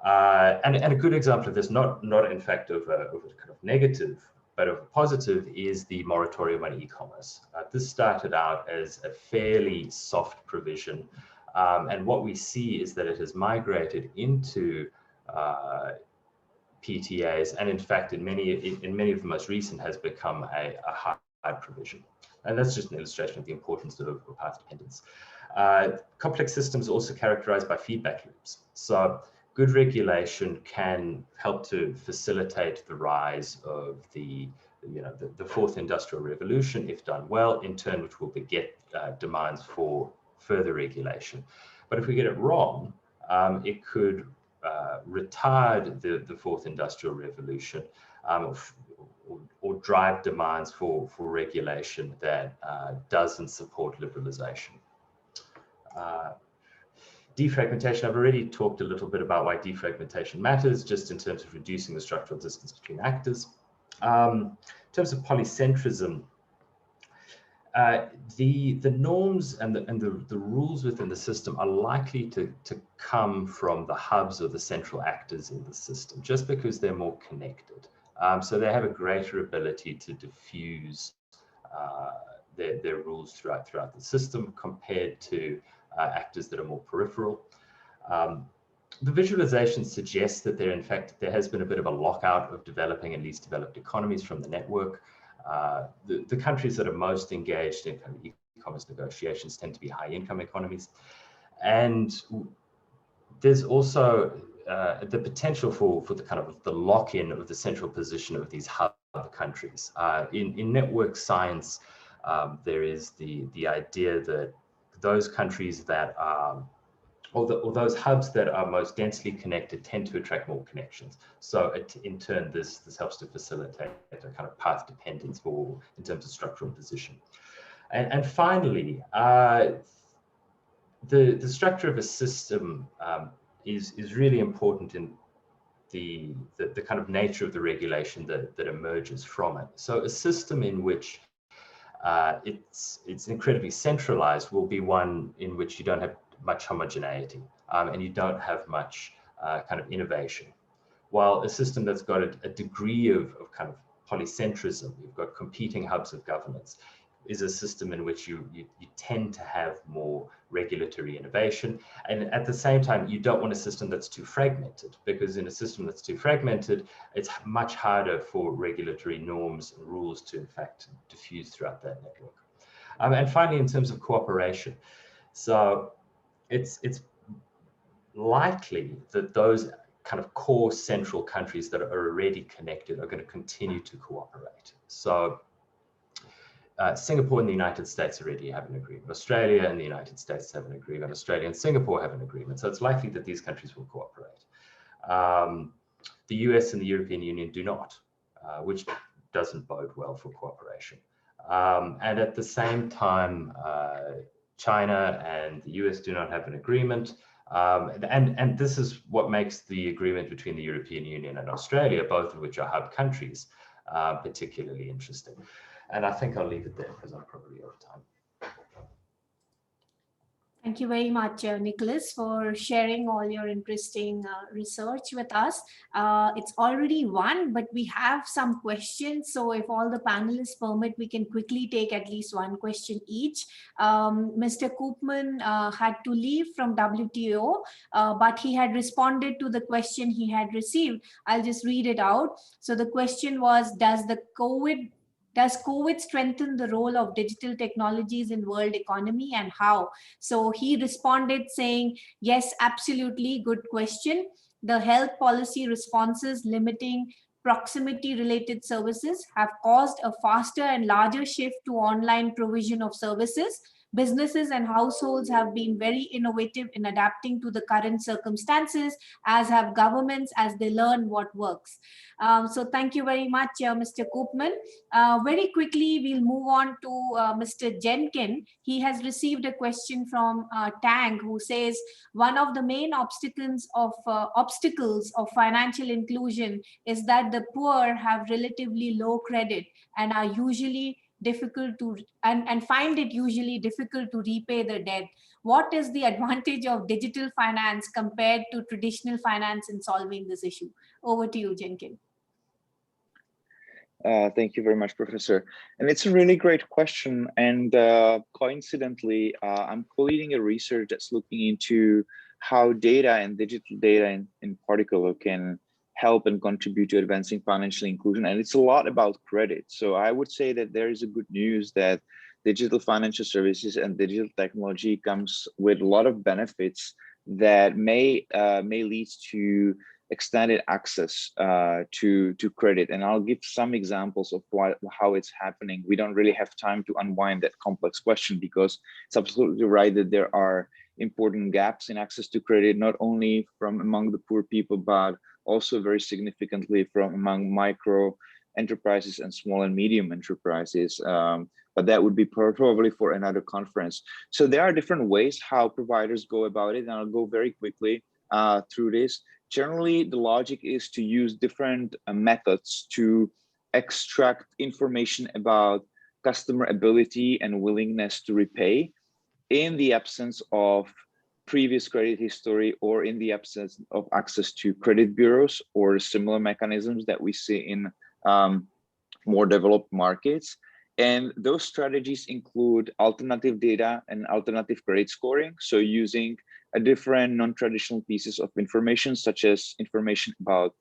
G: And a good example of this, not in fact of a kind of negative, but of a positive, is the moratorium on e-commerce. This started out as a fairly soft provision, and what we see is that it has migrated into PTAs, and in fact, in many of the most recent, has become a hard provision. And that's just an illustration of the importance of path dependence. Complex systems are also characterized by feedback loops. So good regulation can help to facilitate the rise of the fourth industrial revolution, if done well, in turn, which will beget demands for further regulation. But if we get it wrong, it could retard the fourth industrial revolution, or drive demands for regulation that doesn't support liberalization. Defragmentation, I've already talked a little bit about why defragmentation matters, just in terms of reducing the structural distance between actors. In terms of polycentrism, the norms and the rules within the system are likely to come from the hubs or the central actors in the system, just because they're more connected. So they have a greater ability to diffuse their rules throughout the system compared to actors that are more peripheral. The visualization suggests that there has been a bit of a lockout of developing and least developed economies from the network. The countries that are most engaged in kind of e-commerce negotiations tend to be high-income economies. And there's also the potential for the kind of the lock-in of the central position of these hub countries. In network science, there is the idea that those countries that are, or those hubs that are most densely connected tend to attract more connections. So in turn, this helps to facilitate a kind of path dependence in terms of structural position. And finally, the structure of a system is really important in the kind of nature of the regulation that emerges from it. So a system in which it's incredibly centralized will be one in which you don't have much homogeneity, and you don't have much kind of innovation. While a system that's got a degree of kind of polycentrism, you've got competing hubs of governance, is a system in which you tend to have more regulatory innovation. And at the same time, you don't want a system that's too fragmented, because in a system that's too fragmented, it's much harder for regulatory norms and rules to, in fact, diffuse throughout that network. And finally, in terms of cooperation, so it's likely that those kind of core central countries that are already connected are going to continue to cooperate. So Singapore and the United States already have an agreement. Australia and the United States have an agreement. Australia and Singapore have an agreement. So it's likely that these countries will cooperate. The US and the European Union do not, which doesn't bode well for cooperation. And at the same time, China and the US do not have an agreement. And this is what makes the agreement between the European Union and Australia, both of which are hub countries, particularly interesting. And I think I'll leave it there because I'm probably over time.
A: Thank you very much, Nicholas, for sharing all your interesting research with us. It's already 1, but we have some questions. So if all the panelists permit, we can quickly take at least 1 question each. Mr. Koopman had to leave from WTO, but he had responded to the question he had received. I'll just read it out. So the question was, does COVID strengthen the role of digital technologies in world economy, and how? So he responded saying, yes, absolutely, good question. The health policy responses limiting proximity related services have caused a faster and larger shift to online provision of services. Businesses and households have been very innovative in adapting to the current circumstances, as have governments as they learn what works. So thank you very much, Mr. Koopman. Very quickly, we'll move on to Mr. Jenkin. He has received a question from Tang, who says, one of the main obstacles of financial inclusion is that the poor have relatively low credit and are usually difficult to and find it usually difficult to repay the debt. What is the advantage of digital finance compared to traditional finance in solving this issue? Over to you, Jenkin.
H: Thank you very much, Professor. And it's a really great question. And coincidentally, I'm co-leading a research that's looking into how data and digital data in particular can help and contribute to advancing financial inclusion. And it's a lot about credit. So I would say that there is a good news that digital financial services and digital technology comes with a lot of benefits that may lead to extended access to credit. And I'll give some examples of how it's happening. We don't really have time to unwind that complex question, because it's absolutely right that there are important gaps in access to credit, not only from among the poor people, but also very significantly from among micro enterprises and small and medium enterprises. But that would be probably for another conference. So there are different ways how providers go about it, and I'll go very quickly through this. Generally, the logic is to use different methods to extract information about customer ability and willingness to repay in the absence of previous credit history, or in the absence of access to credit bureaus or similar mechanisms that we see in more developed markets. And those strategies include alternative data and alternative credit scoring. So using a different non-traditional pieces of information, such as information about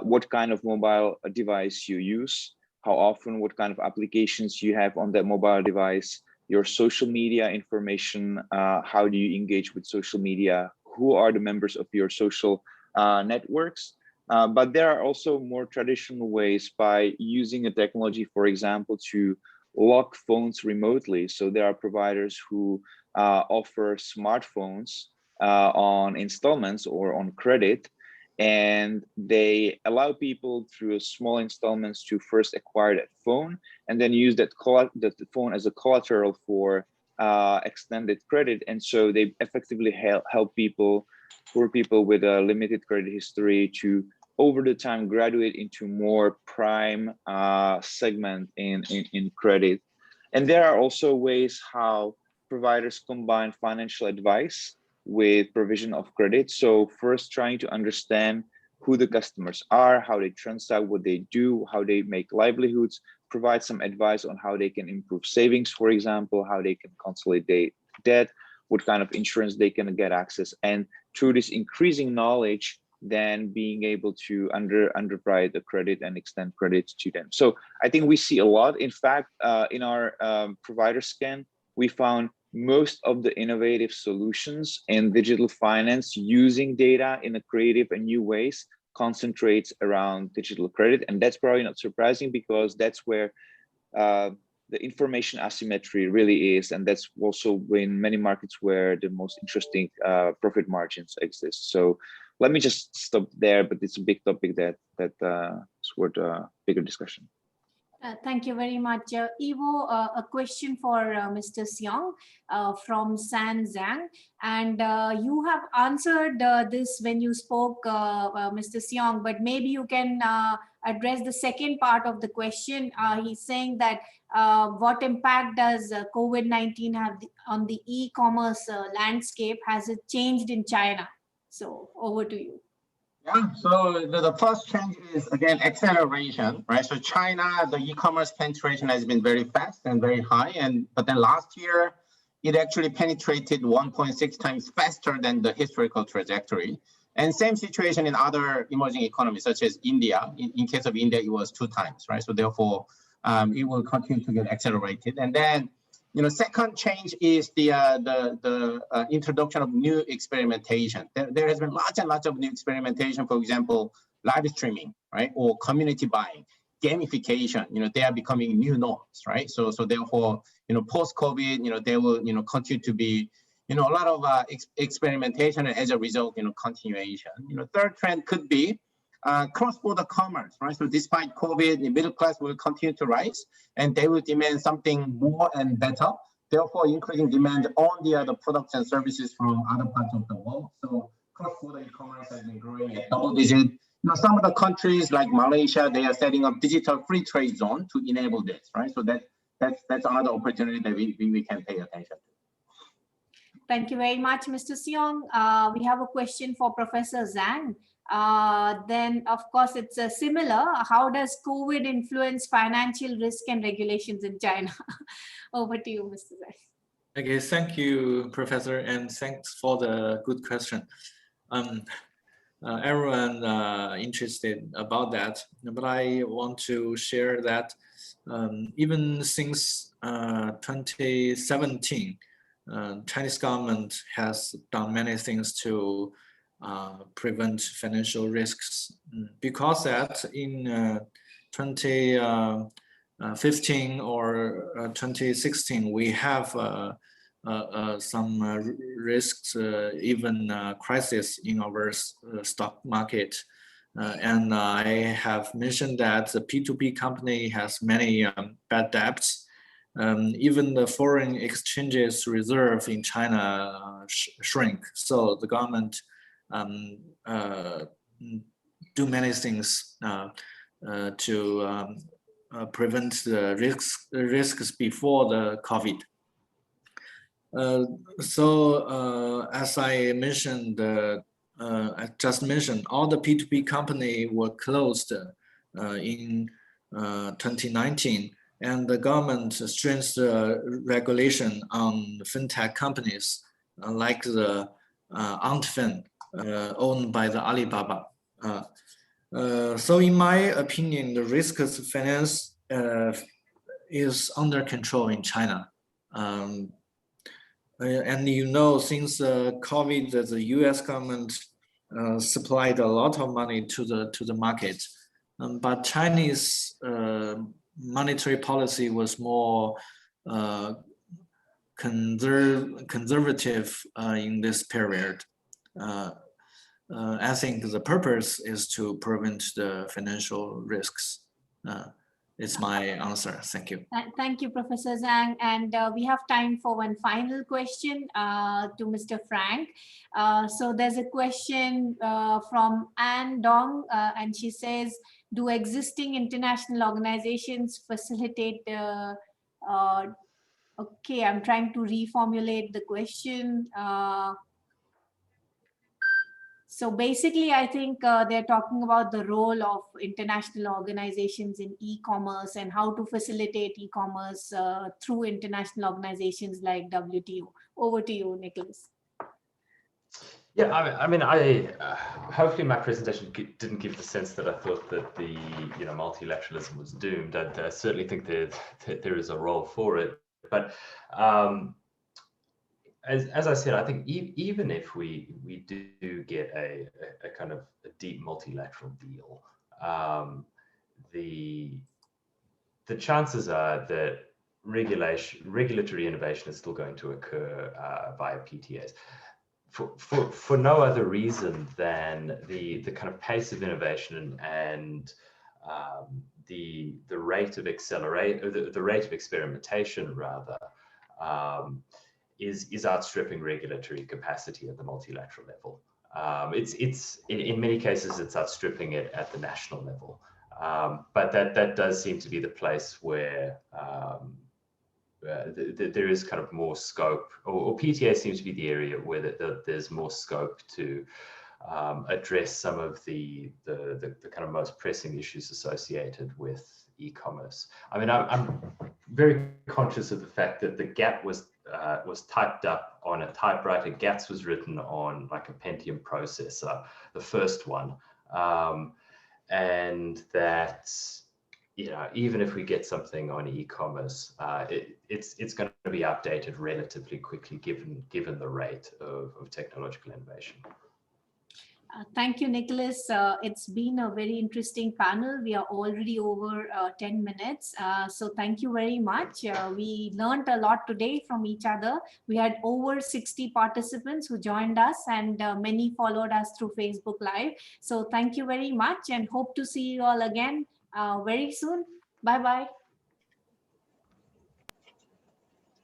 H: what kind of mobile device you use, how often, what kind of applications you have on that mobile device, your social media information, how do you engage with social media, who are the members of your social networks. But there are also more traditional ways by using a technology, for example, to lock phones remotely. So there are providers who offer smartphones on installments or on credit, and they allow people through small installments to first acquire that phone and then use that phone as a collateral for extended credit. And so they effectively help people, poor people with a limited credit history, to over the time graduate into more prime segment in credit. And there are also ways how providers combine financial advice with provision of credit. So first trying to understand who the customers are, how they transact, what they do, how they make livelihoods, provide some advice on how they can improve savings, for example, how they can consolidate debt, what kind of insurance they can get access. And through this increasing knowledge, then being able to underwrite the credit and extend credit to them. So I think we see a lot. In fact, in our provider scan, we found most of the innovative solutions in digital finance using data in a creative and new ways concentrates around digital credit. And that's probably not surprising, because that's where the information asymmetry really is. And that's also in many markets where the most interesting profit margins exist. So let me just stop there, but it's a big topic that is worth a bigger discussion.
A: Thank you very much. Ivo, a question for Mr. Seong from San Zhang. And you have answered this when you spoke, Mr. Seong, but maybe you can address the second part of the question. He's saying that what impact does COVID-19 have on the e-commerce landscape? Has it changed in China? So over to you.
D: Yeah, so the first change is, again, acceleration, right? So China, the e-commerce penetration has been very fast and very high. But then last year, it actually penetrated 1.6 times faster than the historical trajectory. And same situation in other emerging economies, such as India. In case of India, it was 2 times, right? So therefore, it will continue to get accelerated. And then, second change is the introduction of new experimentation. There has been lots and lots of new experimentation. For example, live streaming, right, or community buying, gamification. They are becoming new norms, right? So therefore, post-COVID, there will continue to be a lot of experimentation, and as a result, continuation. Third trend could be cross-border commerce, right? So despite COVID, the middle class will continue to rise, and they will demand something more and better, therefore increasing demand on the other products and services from other parts of the world. So cross-border e-commerce has been growing at double-digit. Some of the countries like Malaysia, they are setting up digital free trade zone to enable this, right? So that's another opportunity that we can pay attention to.
A: Thank you very much, Mr. Seong. We have a question for Professor Zhang. Then, of course, it's similar. How does COVID influence financial risk and regulations in China? Over to you, Mr. Zhang.
F: Okay, thank you, Professor, and thanks for the good question. Everyone interested about that, but I want to share that even since 2017, Chinese government has done many things to prevent financial risks, because that in 2015 or 2016 we have some risks, even crisis in our stock market, and I have mentioned that the P2P company has many bad debts. Even the foreign exchanges reserve in China shrink. So the government do many things to prevent the risks before the COVID. As I mentioned, I just mentioned, all the P2P company were closed in 2019. And the government strengthened regulation on fintech companies like the Antfin, owned by the Alibaba. So in my opinion, the risk of finance is under control in China. And since COVID, the US government supplied a lot of money to the market. But Chinese monetary policy was more conservative in this period. I think the purpose is to prevent the financial risks. It's my answer. Thank you.
A: Thank you, Professor Zhang. And we have time for one final question to Mr. Frank. So there's a question from Anne Dong, and she says, do existing international organizations facilitate okay, I'm trying to reformulate the question. So basically, I think they're talking about the role of international organizations in e-commerce and how to facilitate e-commerce through international organizations like WTO. Over to you, Nicholas.
G: Yeah, hopefully my presentation didn't give the sense that I thought that the multilateralism was doomed. I certainly think that there is a role for it, but as I said, I think even if we do get a kind of a deep multilateral deal, the chances are that regulatory innovation is still going to occur via PTAs. For no other reason than the kind of pace of innovation and the rate of the rate of experimentation rather is outstripping regulatory capacity at the multilateral level. It's in many cases it's outstripping it at the national level, but that does seem to be the place where there is kind of more scope, or PTA seems to be the area where there's more scope to address some of the kind of most pressing issues associated with e-commerce. I mean, I'm very conscious of the fact that the GATT was typed up on a typewriter. GATS was written on like a Pentium processor, the first one, and that, you know, even if we get something on e-commerce, it's going to be updated relatively quickly given the rate of technological innovation.
A: Thank you, Nicholas. It's been a very interesting panel. We are already over 10 minutes. So thank you very much. We learned a lot today from each other. We had over 60 participants who joined us, and many followed us through Facebook Live. So thank you very much, and hope to see you all again very soon. Bye-bye.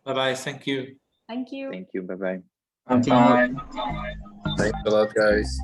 F: Bye-bye. Thank you.
A: Thank you.
H: Thank you. Bye-bye.
D: Bye.
I: Thanks a lot, guys.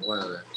I: Bye-bye.